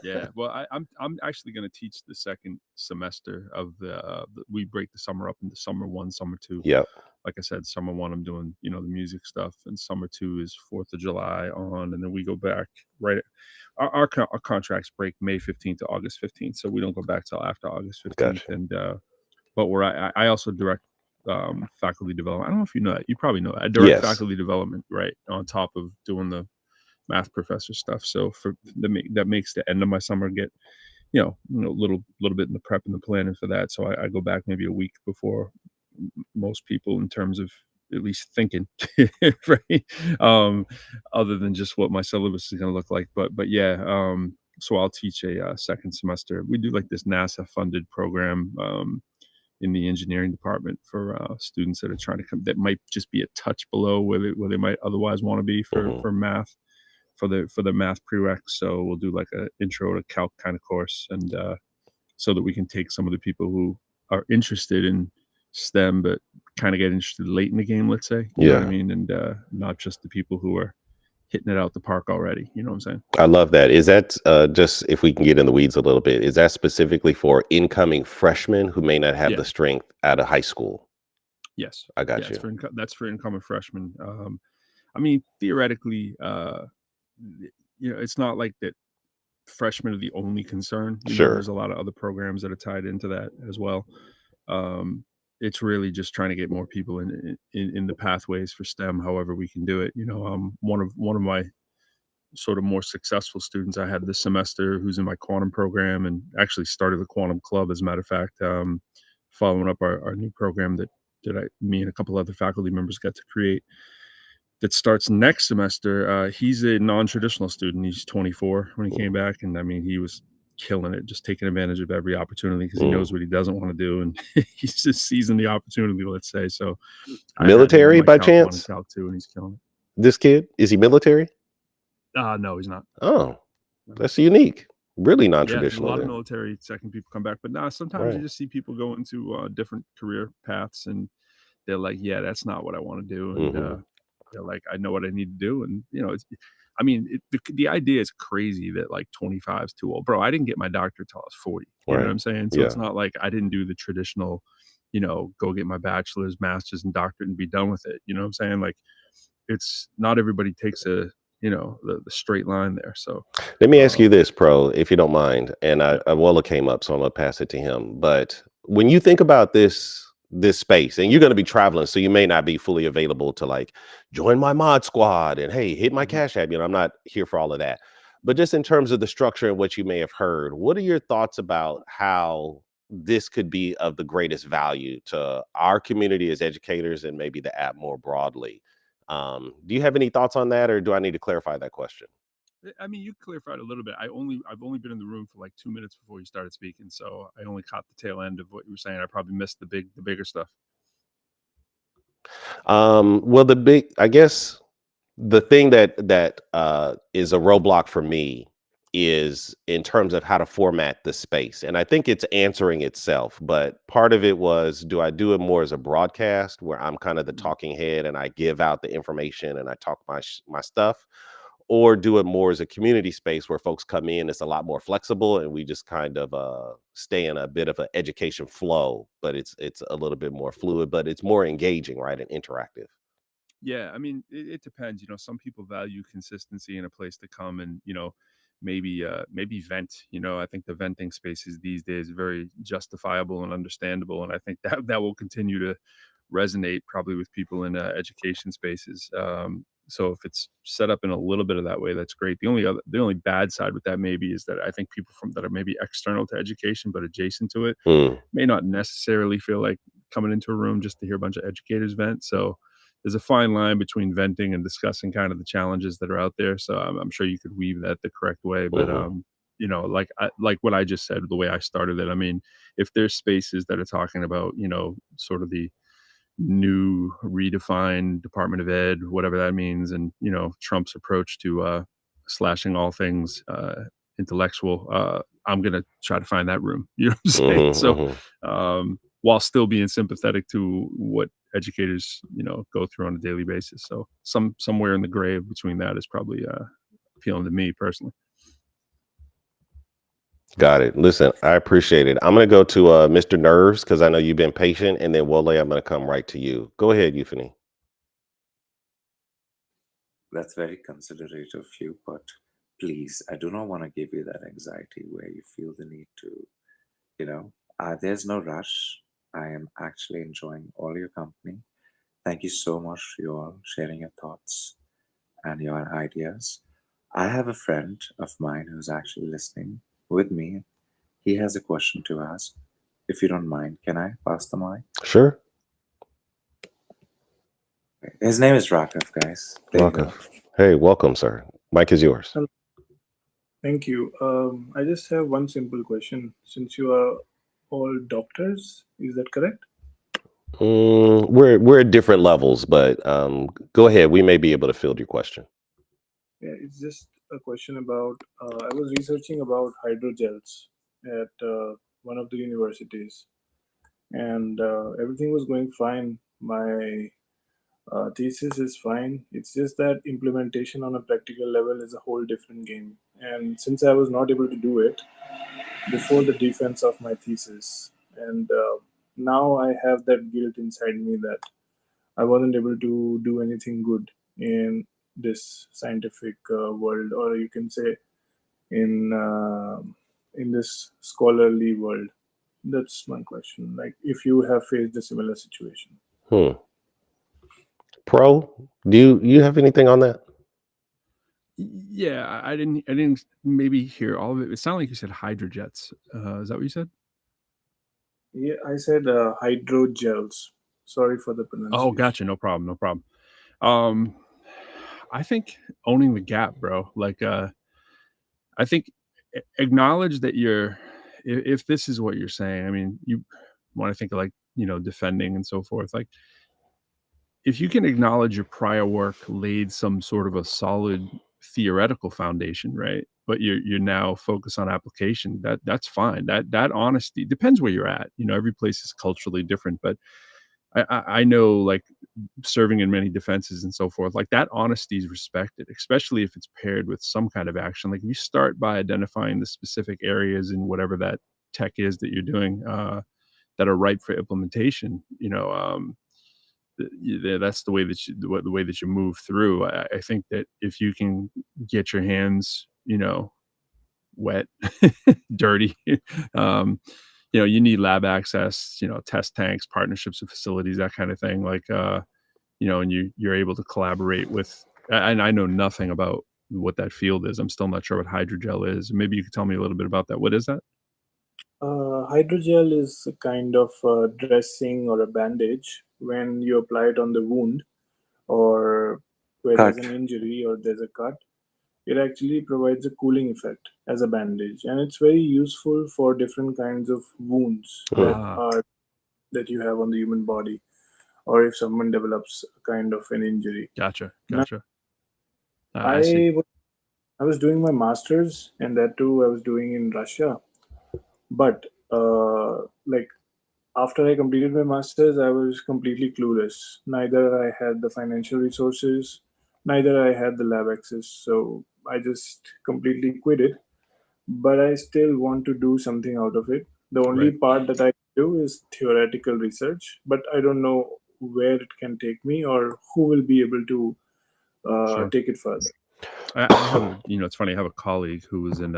E: Yeah, well, I'm actually going to teach the second semester of we break the summer up into summer 1, summer 2.
A: Yep.
E: Like I said, summer 1, I'm doing, the music stuff, and summer 2 is 4th of July on, and then we go back right. Our contracts break May 15th to August 15th, so we don't go back till after August 15th.
A: Gotcha.
E: And but I also direct faculty development. I don't know if you know that. You probably know that. I direct faculty development right on top of doing the math professor stuff. So that makes the end of my summer get little bit in the prep and the planning for that. So I go back maybe a week before most people in terms of at least thinking, right? Other than just what my syllabus is going to look like. But yeah, so I'll teach a second semester. We do like this NASA funded program in the engineering department for students that are trying to come, that might just be a touch below where they might otherwise want to be for math, for the math prereq. So we'll do like a intro to calc kind of course, and so that we can take some of the people who are interested in STEM but kind of get interested late in the game, let's say, you know what I mean, and not just the people who are hitting it out the park already. You know what I'm saying?
A: I love that. Is that just, if we can get in the weeds a little bit, is that specifically for incoming freshmen who may not have the strength out of high school?
E: Yes,
A: I got you.
E: That's for incoming freshmen. I mean, theoretically, it's not like that freshmen are the only concern. There's a lot of other programs that are tied into that as well. It's really just trying to get more people in the pathways for STEM, however we can do it. One of my sort of more successful students I had this semester, who's in my quantum program and actually started the quantum club, as a matter of fact, following up our new program that me and a couple other faculty members got to create, that starts next semester. He's a non-traditional student. He's 24 when he came back, and I mean, he was killing it, just taking advantage of every opportunity because he knows what he doesn't want to do, and he's just seizing the opportunity, let's say. So
A: military by chance?
E: Calc 2, and he's killing it.
A: This kid, is he military?
E: No, he's not.
A: Oh, that's unique. Really non-traditional.
E: Yeah, a lot of military second people come back, but sometimes you just see people go into different career paths, and they're like, yeah, that's not what I want to do. And they're like, I know what I need to do. And, the idea is crazy that like 25 is too old. Bro, I didn't get my doctorate till I was 40. You know what I'm saying? So it's not like I didn't do the traditional, go get my bachelor's, master's, and doctorate and be done with it. You know what I'm saying? Like, it's not everybody takes the straight line there. So
A: let me ask you this, Pro, if you don't mind. And Willa came up, so I'm gonna pass it to him. But when you think about this space, and you're going to be traveling, so you may not be fully available to like join my mod squad and hey, hit my Cash App. I'm not here for all of that. But just in terms of the structure and what you may have heard, what are your thoughts about how this could be of the greatest value to our community as educators and maybe the app more broadly? Do you have any thoughts on that, or do I need to clarify that question?
E: I mean, you clarified a little bit. I've only been in the room for like 2 minutes before you started speaking, so I only caught the tail end of what you were saying. I probably missed the bigger stuff.
A: Well, I guess The thing that is a roadblock for me is in terms of how to format the space. And I think it's answering itself, but part of it was, do I do it more as a broadcast where I'm kind of the talking head and I give out the information and I talk my stuff, or do it more as a community space where folks come in, it's a lot more flexible and we just kind of stay in a bit of an education flow, but it's a little bit more fluid, but it's more engaging, right, and interactive.
E: Yeah, I mean, it depends. You know, some people value consistency in a place to come and, you know, maybe vent. You know, I think the venting spaces these days are very justifiable and understandable, and I think that will continue to resonate probably with people in education spaces. So if it's set up in a little bit of that way, that's great. The only bad side with that maybe is that I think people from that are maybe external to education but adjacent to it
A: Mm.
E: may not necessarily feel like coming into a room just to hear a bunch of educators vent. So there's a fine line between venting and discussing kind of the challenges that are out there. So I'm sure you could weave that the correct way. But
A: Mhm.
E: you know, like what I just said, the way I started it. I mean, if there's spaces that are talking about, you know, sort of the new redefined Department of Ed, whatever that means, and you know, Trump's approach to slashing all things intellectual, I'm gonna try to find that room. You know what I'm saying?
A: Mhm.
E: So
A: Mhm.
E: while still being sympathetic to what educators, you know, go through on a daily basis. So somewhere in the gray between that is probably appealing to me personally.
A: Got it. Listen, I appreciate it. I'm gonna go to Mr. Nerves because I know you've been patient, and then Wole, I'm gonna come right to you. Go ahead, Euphony.
D: That's very considerate of you, but please, I do not want to give you that anxiety where you feel the need to, there's no rush. I am actually enjoying all your company. Thank you so much for your sharing your thoughts and your ideas. I have a friend of mine who's actually listening with me. He has a question to ask. If you don't mind, can I pass the mic?
A: Sure.
D: His name is Rakav, guys. There you go.
A: Rocco. Hey, welcome, sir. Mic is yours.
F: Hello. Thank you. I just have one simple question. Since you are all doctors, is that correct?
A: We're at different levels, but go ahead. We may be able to field your question.
F: Yeah, it's just a question about. I was researching about hydrogels at one of the universities, and everything was going fine. My thesis is fine. It's just that implementation on a practical level is a whole different game. And since I was not able to do it before the defense of my thesis, and now I have that guilt inside me that I wasn't able to do anything good in this scientific world, or you can say in uh, in this scholarly world. That's my question. Like, if you have faced a similar situation.
A: Hmm. Pro, do you have anything on that?
E: Yeah, I didn't maybe hear all of it. It sounded like you said hydrojets. Is that what you said?
F: Yeah, I said hydrogels. Sorry for the
E: Oh,
F: pronunciation.
E: gotcha. No problem. No problem. Um, I think owning the gap, bro. Like, I think acknowledge that if this is what you're saying, I mean, you want to think of like, you know, defending and so forth. Like, if you can acknowledge your prior work laid some sort of a solid theoretical foundation, right? But you're now focused on application. That's fine. That honesty depends where you're at. You know, every place is culturally different, but I know, like, serving in many defenses and so forth, like that honesty is respected, especially if it's paired with some kind of action. Like if you start by identifying the specific areas in whatever that tech is that you're doing that are ripe for implementation, you know, that's the way that the way that you move through. I think that if you can get your hands, you know, wet, dirty, um, you know, you need lab access, you know, test tanks, partnerships with facilities, that kind of thing. Like, you know, and you're able to collaborate with. And I know nothing about what that field is. I'm still not sure what hydrogel is. Maybe you could tell me a little bit about that. What is that?
F: Hydrogel is a kind of dressing or a bandage when you apply it on the wound or where there's
D: Cut.
F: an injury or there's a cut. It actually provides a cooling effect as a bandage, and it's very useful for different kinds of wounds
A: Hmm.
F: that you have on the human body, or if someone develops a kind of an injury.
E: Gotcha.
F: Now,
E: I see.
F: I was doing my master's, and that too I was doing in Russia. But like after I completed my master's, I was completely clueless. Neither I had the financial resources, neither I had the lab access. So I just completely quit it. But I still want to do something out of it. The only
E: Right.
F: part that I do is theoretical research, but I don't know where it can take me or who will be able to
E: Sure.
F: take it further.
E: I have a, it's funny. I have a colleague who was in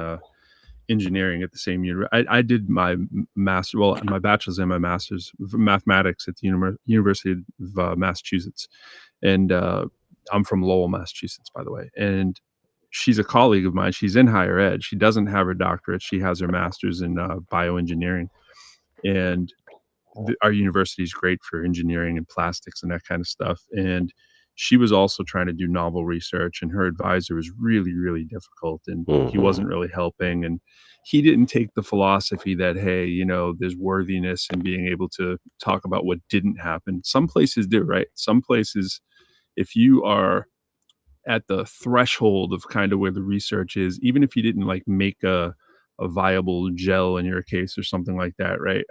E: engineering at the same year. I did my my bachelor's and my master's of mathematics at the University of Massachusetts, and I'm from Lowell, Massachusetts, by the way. And she's a colleague of mine. She's in higher ed. She doesn't have her doctorate. She has her master's in bioengineering, and our university is great for engineering and plastics and that kind of stuff. And she was also trying to do novel research, and her advisor was really, really difficult, and he wasn't really helping. And he didn't take the philosophy that, hey, there's worthiness in being able to talk about what didn't happen. Some places do, right? Some places, if you are at the threshold of kind of where the research is, even if you didn't like make a viable gel in your case or something like that, right?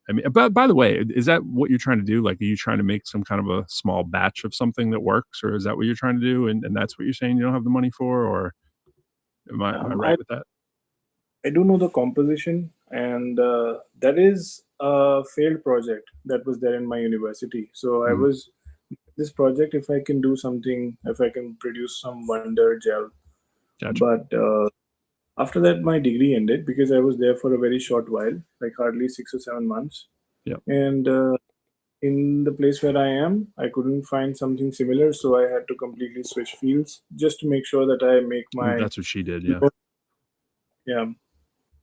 E: I mean, but by the way, is that what you're trying to do? Like, are you trying to make some kind of a small batch of something that works, or is that what you're trying to do? And that's what you're saying you don't have the money for, or am I right with that?
F: I do know the composition, and that is a failed project that was there in my university. So I was this project, if I can do something, if I can produce some wonder gel.
E: Gotcha.
F: But after that, my degree ended because I was there for a very short while, like hardly 6 or 7 months.
E: Yep.
F: And in the place where I am, I couldn't find something similar, so I had to completely switch fields just to make sure that I make my.
E: That's what she did. Yeah.
F: Yeah.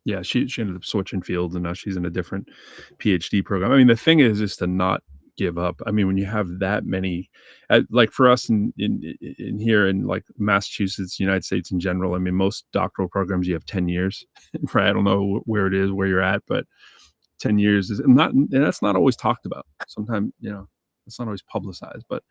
E: Yeah, she ended up switching fields, and now she's in a different PhD program. I mean, the thing is to not give up. I mean, when you have that many, like for us in here in like Massachusetts, United States in general, I mean, most doctoral programs you have 10 years, right? I don't know where it is, where you're at, but 10 years is not, and that's not always talked about. Sometimes, it's not always publicized, but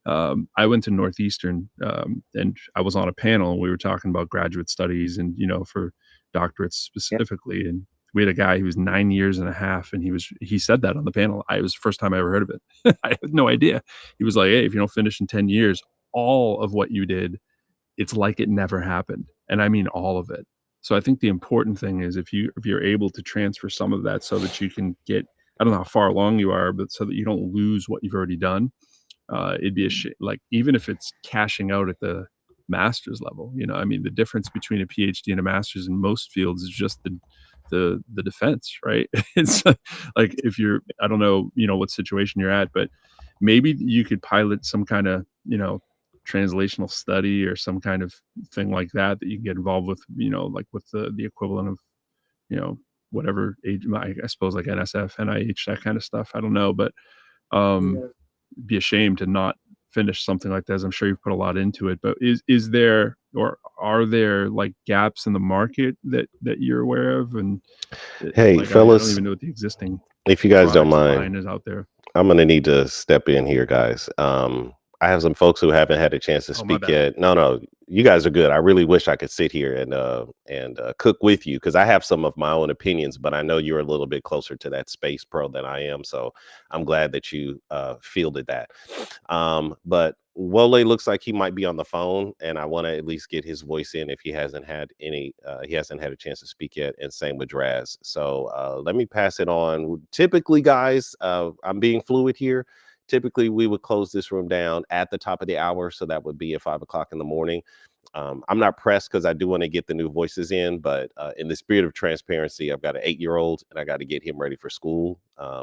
E: I went to Northeastern, and I was on a panel, and we were talking about graduate studies and, for doctorates specifically. And we had a guy who was 9 years and a half, and he said that on the panel. It was the first time I ever heard of it. I had no idea. He was like, hey, if you don't finish in 10 years, all of what you did, it's like it never happened. And I mean, all of it. So I think the important thing is if you're able to transfer some of that so that you can get, I don't know how far along you are, but so that you don't lose what you've already done. It'd be like, even if it's cashing out at the master's level, I mean, the difference between a PhD and a master's in most fields is just the defense, right? It's like, if you're, I don't know, what situation you're at, but maybe you could pilot some kind of, translational study or some kind of thing like that you can get involved with, like with the equivalent of, whatever age, I suppose like NSF, NIH, that kind of stuff. I don't know, but be ashamed to not finish something like this. I'm sure you've put a lot into it, but is there, or are there like gaps in the market that you're aware of? And
A: hey,
E: like,
A: fellas,
E: I don't even know what the existing,
A: if you guys don't mind,
E: line is out there.
A: I'm gonna need to step in here, guys. I have some folks who haven't had a chance to speak yet. No, you guys are good. I really wish I could sit here and cook with you, because I have some of my own opinions, but I know you're a little bit closer to that space pro than I am. So I'm glad that you fielded that. But Wole looks like he might be on the phone, and I want to at least get his voice in if he hasn't had a chance to speak yet, and same with Draz. So let me pass it on. Typically, guys, I'm being fluid here. Typically, we would close this room down at the top of the hour, so that would be at 5 o'clock in the morning. I'm not pressed because I do want to get the new voices in, but in the spirit of transparency, I've got an 8-year-old and I got to get him ready for school.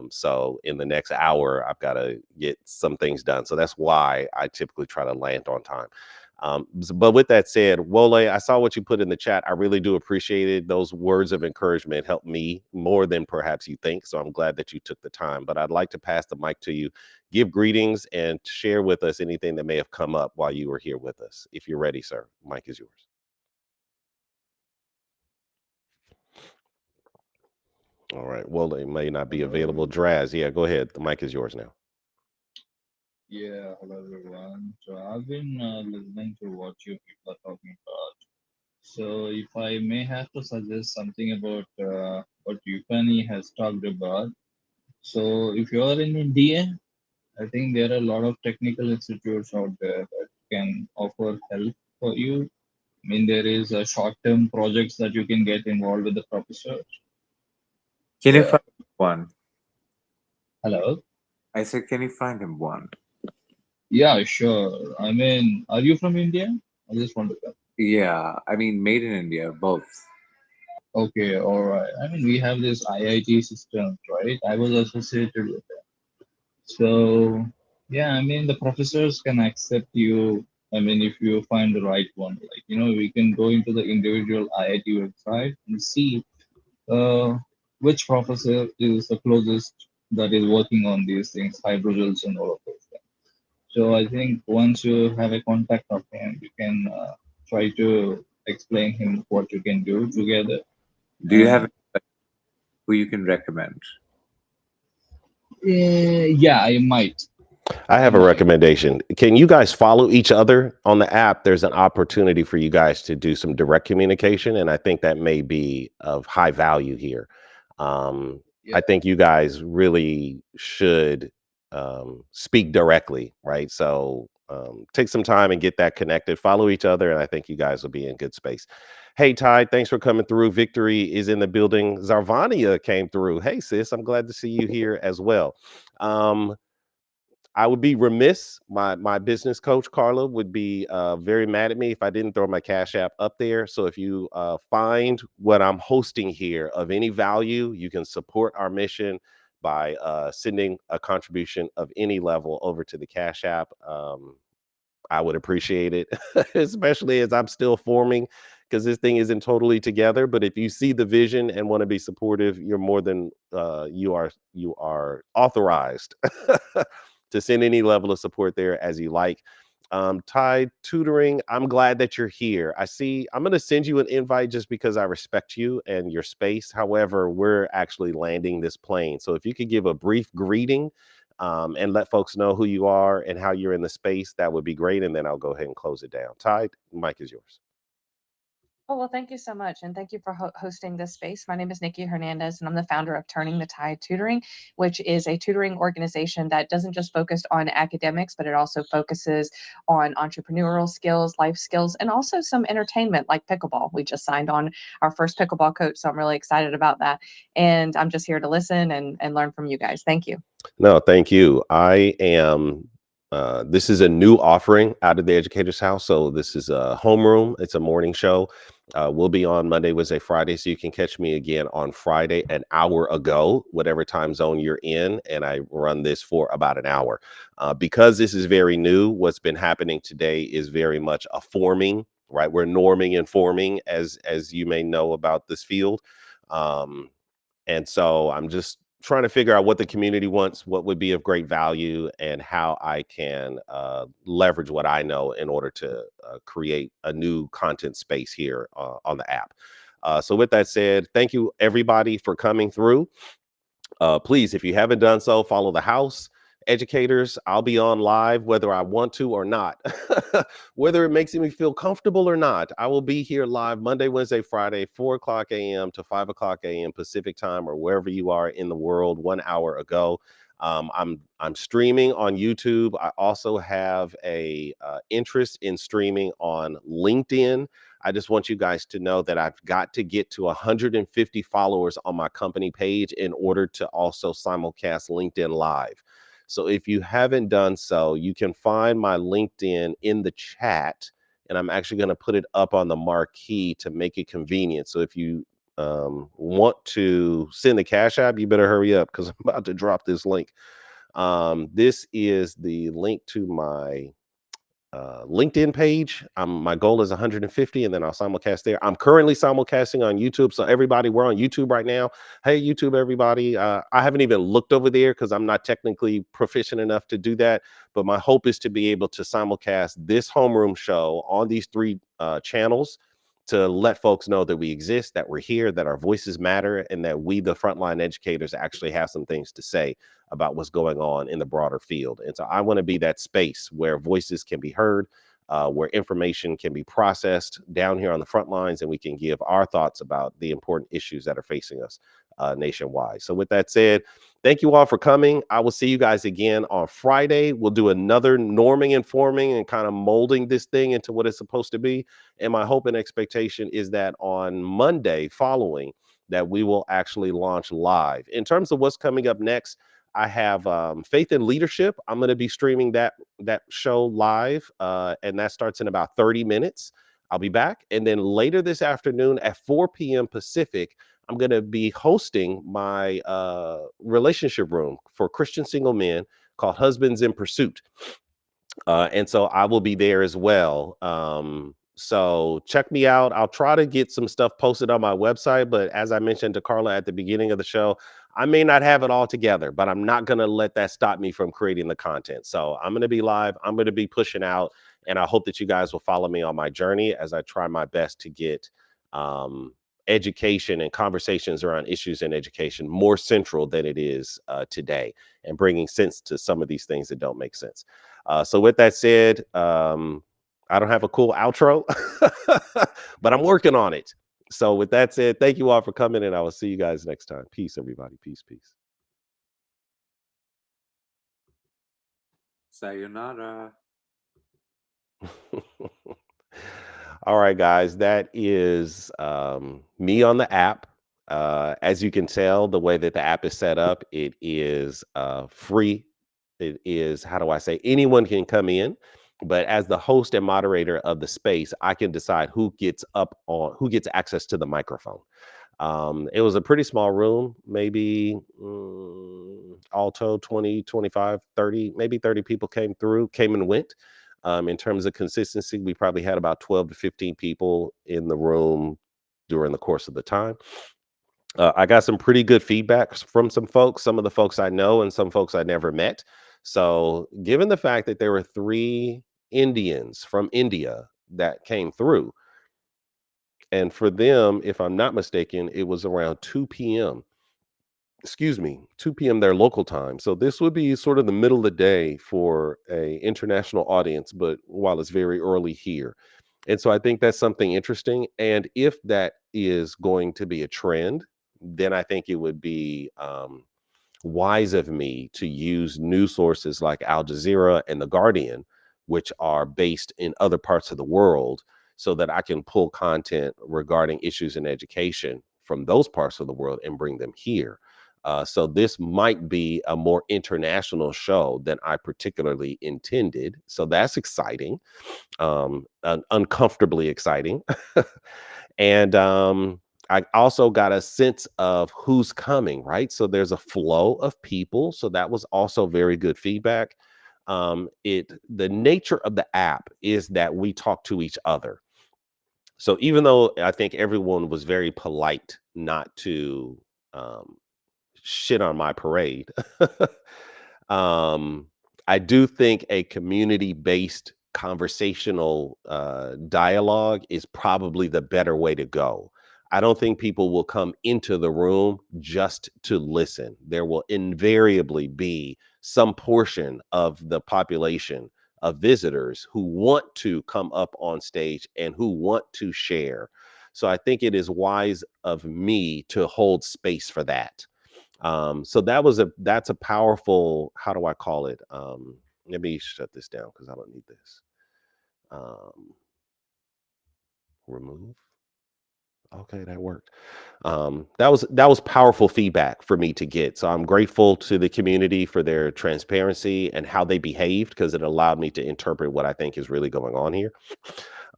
A: So in the next hour, I've got to get some things done. So that's why I typically try to land on time. But with that said, Wole, I saw what you put in the chat. I really do appreciate it. Those words of encouragement helped me more than perhaps you think. So I'm glad that you took the time. But I'd like to pass the mic to you, give greetings, and share with us anything that may have come up while you were here with us. If you're ready, sir, mic is yours. All right. Wole may not be available. Draz, yeah, go ahead. The mic is yours now.
G: Yeah, hello everyone. So I've been listening to what you people are talking about. So if I may have to suggest something about what Yupani has talked about. So if you are in India, I think there are a lot of technical institutes out there that can offer help for you. I mean, there is a short-term projects that you can get involved with the professor.
D: Can you
G: Yeah.
D: find one?
G: Hello.
D: I said, can you find him one?
G: Yeah, sure. I mean, are you from India? I just want to know.
D: Yeah, I mean, made in India, both.
G: Okay, all right. I mean, we have this IIT system, right? I was associated with it. So, yeah, I mean, the professors can accept you. I mean, if you find the right one, like, we can go into the individual IIT website and see uh, which professor is the closest that is working on these things, hydrogels and all of those things. So I think once you have a contact of him, you can try to explain him what you can do together.
D: Do you have
G: And
D: anybody who you can recommend?
G: yeah, I might.
A: I
G: I
A: have a
G: might.
A: recommendation. Can you guys follow each other on the app? There's an opportunity for you guys to do some direct communication, and I think that may be of high value here.
G: Yeah.
A: I think you guys really should speak directly, right? So take some time and get that connected. Follow each other, and I think you guys will be in good space. Hey, Ty, thanks for coming through. Victory is in the building. Zarvania came through. Hey, sis, I'm glad to see you here as well. I would be remiss. My business coach Carla would be very mad at me if I didn't throw my Cash App up there. So if you find what I'm hosting here of any value, you can support our mission by sending a contribution of any level over to the Cash App. I would appreciate it, especially as I'm still forming, because this thing isn't totally together. But if you see the vision and want to be supportive, you're more than you are authorized to send any level of support there as you like. Tide Tutoring, I'm glad that you're here. I'm going to send you an invite just because I respect you and your space. However, we're actually landing this plane. So if you could give a brief greeting and let folks know who you are and how you're in the space, that would be great. And then I'll go ahead and close it down. Tide, mic is yours.
H: Oh, well, thank you so much. And thank you for hosting this space. My name is Nikki Hernandez, and I'm the founder of Turning the Tide Tutoring, which is a tutoring organization that doesn't just focus on academics, but it also focuses on entrepreneurial skills, life skills, and also some entertainment like pickleball. We just signed on our first pickleball coach, so I'm really excited about that. And I'm just here to listen and learn from you guys. Thank you.
A: No, thank you. I am. This is a new offering out of the Educator's House. So this is a homeroom. It's a morning show. We'll be on Monday, Wednesday, Friday. So you can catch me again on Friday, an hour ago, whatever time zone you're in. And I run this for about an hour. Because this is very new, what's been happening today is very much a forming, right? We're norming and forming, as you may know about this field. And so I'm just trying to figure out what the community wants, what would be of great value, and how I can leverage what I know in order to create a new content space here on the app. So with that said, thank you everybody for coming through. Please, if you haven't done so, follow the house. Educators, I'll be on live whether I want to or not. Whether it makes me feel comfortable or not, I will be here live Monday, Wednesday, Friday, 4 o'clock a.m. to 5 o'clock a.m. Pacific time, or wherever you are in the world, 1 hour ago. I'm streaming on YouTube. I also have a interest in streaming on LinkedIn. I just want you guys to know that I've got to get to 150 followers on my company page in order to also simulcast LinkedIn Live. So if you haven't done so, you can find my LinkedIn in the chat, and I'm actually going to put it up on the marquee to make it convenient. So if you want to send the Cash App, you better hurry up because I'm about to drop this link. This is the link to my LinkedIn page. My goal is 150, and then I'll simulcast there. I'm currently simulcasting on YouTube. So everybody, we're on YouTube right now. Hey, YouTube, everybody. I haven't even looked over there because I'm not technically proficient enough to do that. But my hope is to be able to simulcast this homeroom show on these 3 channels. to let folks know that we exist, that we're here, that our voices matter, and that we, the frontline educators, actually have some things to say about what's going on in the broader field. And so I want to be that space where voices can be heard, where information can be processed down here on the front lines, and we can give our thoughts about the important issues that are facing us nationwide. So with that said, thank you all for coming. I will see you guys again on Friday. We'll do another norming and forming and kind of molding this thing into what it's supposed to be. And my hope and expectation is that on Monday following that we will actually launch live. In terms of what's coming up next, I have Faith in Leadership. I'm going to be streaming that show live, and that starts in about 30 minutes. I'll be back. And then later this afternoon at 4 p.m. Pacific, I'm going to be hosting my relationship room for Christian single men called Husbands in Pursuit. And so I will be there as well. So check me out. I'll try to get some stuff posted on my website, but as I mentioned to Carla at the beginning of the show, I may not have it all together, but I'm not going to let that stop me from creating the content. So I'm going to be live. I'm going to be pushing out, and I hope that you guys will follow me on my journey as I try my best to get education and conversations around issues in education more central than it is today, and bringing sense to some of these things that don't make sense. So with that said, I don't have a cool outro, but I'm working on it. So with that said, thank you all for coming, and I will see you guys next time. Peace, everybody. Peace, peace.
D: Sayonara.
A: All right, guys, that is me on the app. As you can tell, the way that the app is set up, it is free. It is, how do I say, anyone can come in, but as the host and moderator of the space, I can decide who gets access to the microphone. It was a pretty small room, maybe all told 20, 25, 30, maybe 30 people came and went. In terms of consistency, we probably had about 12 to 15 people in the room during the course of the time. I got some pretty good feedback from some folks, some of the folks I know and some folks I never met. So given the fact that there were 3 Indians from India that came through, and for them, if I'm not mistaken, it was around 2 p.m. 2 p.m. their local time. So this would be sort of the middle of the day for a international audience, but while it's very early here. And so I think that's something interesting. And if that is going to be a trend, then I think it would be wise of me to use news sources like Al Jazeera and The Guardian, which are based in other parts of the world, so that I can pull content regarding issues in education from those parts of the world and bring them here. So this might be a more international show than I particularly intended. So that's exciting, uncomfortably exciting. And I also got a sense of who's coming, right? So there's a flow of people. So that was also very good feedback. The nature of the app is that we talk to each other. So even though I think everyone was very polite not to shit on my parade, I do think a community-based conversational dialogue is probably the better way to go. I don't think people will come into the room just to listen. There will invariably be some portion of the population of visitors who want to come up on stage and who want to share. So I think it is wise of me to hold space for that. So that's a powerful, how do I call it? Let me shut this down because I don't need this. Remove. Okay, that worked. That was powerful feedback for me to get. So I'm grateful to the community for their transparency and how they behaved, because it allowed me to interpret what I think is really going on here.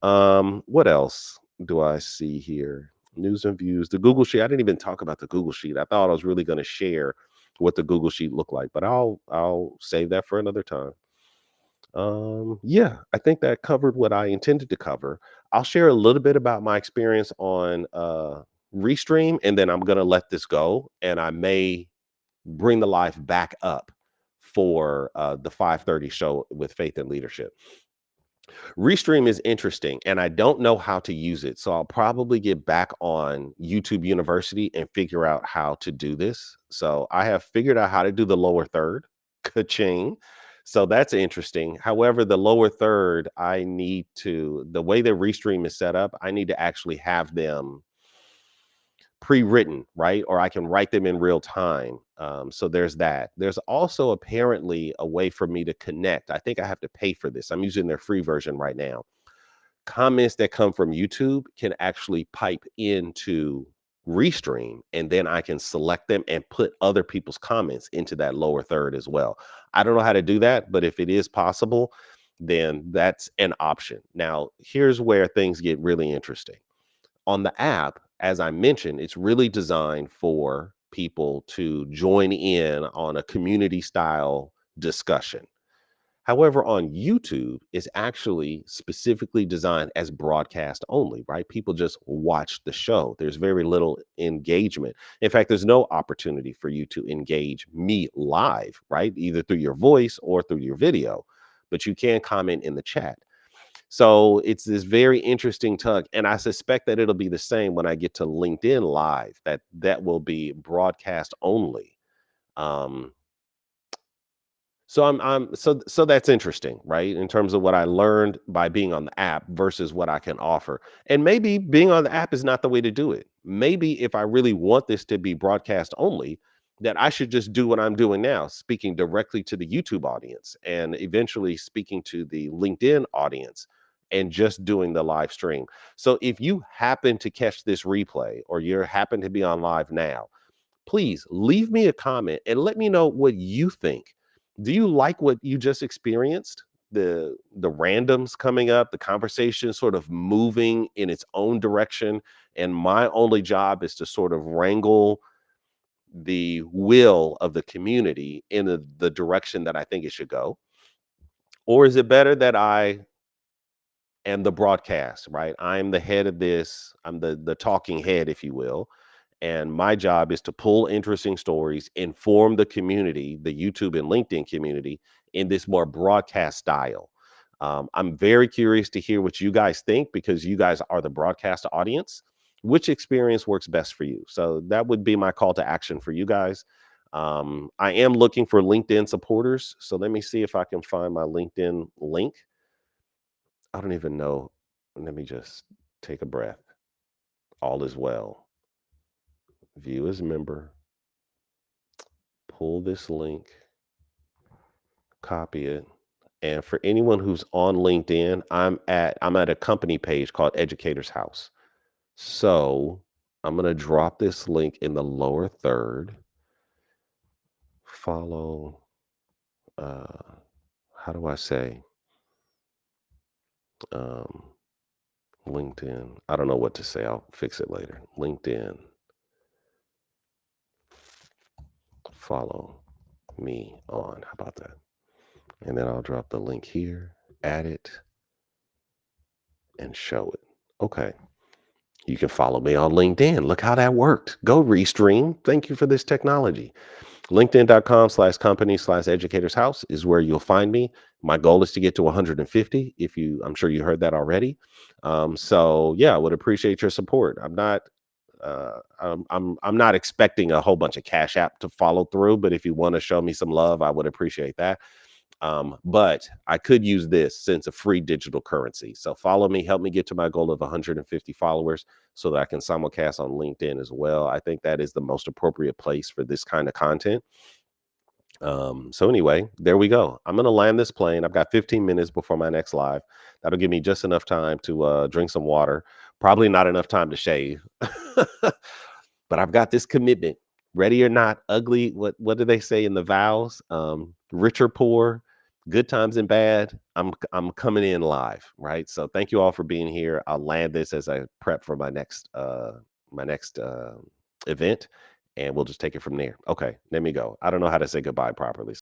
A: What else do I see here? News and views. The Google Sheet. I didn't even talk about the Google Sheet. I thought I was really going to share what the Google Sheet looked like, but I'll save that for another time. Yeah, I think that covered what I intended to cover. I'll share a little bit about my experience on Restream, and then I'm going to let this go, and I may bring the live back up for the 5:30 show with Faith and Leadership. Restream is interesting, and I don't know how to use it. So I'll probably get back on YouTube University and figure out how to do this. So I have figured out how to do the lower third. Ka-ching. So that's interesting. However, the lower third, the way that Restream is set up, I need to actually have them pre-written, right? Or I can write them in real time. So there's that. There's also apparently a way for me to connect. I think I have to pay for this. I'm using their free version right now. Comments that come from YouTube can actually pipe into Restream, and then I can select them and put other people's comments into that lower third as well. I don't know how to do that, but if it is possible, then that's an option. Now, here's where things get really interesting. On the app, as I mentioned, it's really designed for people to join in on a community style discussion. However, on YouTube, it's actually specifically designed as broadcast only, right? People just watch the show. There's very little engagement. In fact, there's no opportunity for you to engage me live, right? Either through your voice or through your video, but you can comment in the chat. So it's this very interesting tug, and I suspect that it'll be the same when I get to LinkedIn Live. That will be broadcast only. So that's interesting, right? In terms of what I learned by being on the app versus what I can offer. And maybe being on the app is not the way to do it. Maybe if I really want this to be broadcast only, that I should just do what I'm doing now, speaking directly to the YouTube audience and eventually speaking to the LinkedIn audience and just doing the live stream. So if you happen to catch this replay or you happen to be on live now, please leave me a comment and let me know what you think. Do you like what you just experienced? The randoms coming up, the conversation sort of moving in its own direction, and my only job is to sort of wrangle the will of the community in the direction that I think it should go? Or is it better that I am the broadcast, right? I'm the head of this. I'm the talking head, if you will. And my job is to pull interesting stories, inform the community, the YouTube and LinkedIn community, in this more broadcast style. I'm very curious to hear what you guys think, because you guys are the broadcast audience. Which experience works best for you? So that would be my call to action for you guys. I am looking for LinkedIn supporters. So let me see if I can find my LinkedIn link. I don't even know. Let me just take a breath. All is well. View as member. Pull this link. Copy it. And for anyone who's on LinkedIn, I'm at a company page called Educator's House. So I'm going to drop this link in the lower third. Follow. How do I say? LinkedIn. I don't know what to say. I'll fix it later. LinkedIn. Follow me on. How about that? And then I'll drop the link here, add it, and show it. Okay. You can follow me on LinkedIn. Look how that worked. Go Restream. Thank you for this technology. LinkedIn.com/company/educators house is where you'll find me. My goal is to get to 150. I'm sure you heard that already. So yeah, I would appreciate your support. I'm not expecting a whole bunch of Cash App to follow through, but if you want to show me some love, I would appreciate that. But I could use this since a free digital currency. So follow me, help me get to my goal of 150 followers so that I can simulcast on LinkedIn as well. I think that is the most appropriate place for this kind of content. So anyway, there we go. I'm going to land this plane. I've got 15 minutes before my next live. That'll give me just enough time to drink some water. Probably not enough time to shave, but I've got this commitment. Ready or not, ugly. What do they say in the vows? Rich or poor, good times and bad. I'm coming in live, right? So thank you all for being here. I'll land this as I prep for my next event, and we'll just take it from there. Okay, let me go. I don't know how to say goodbye properly.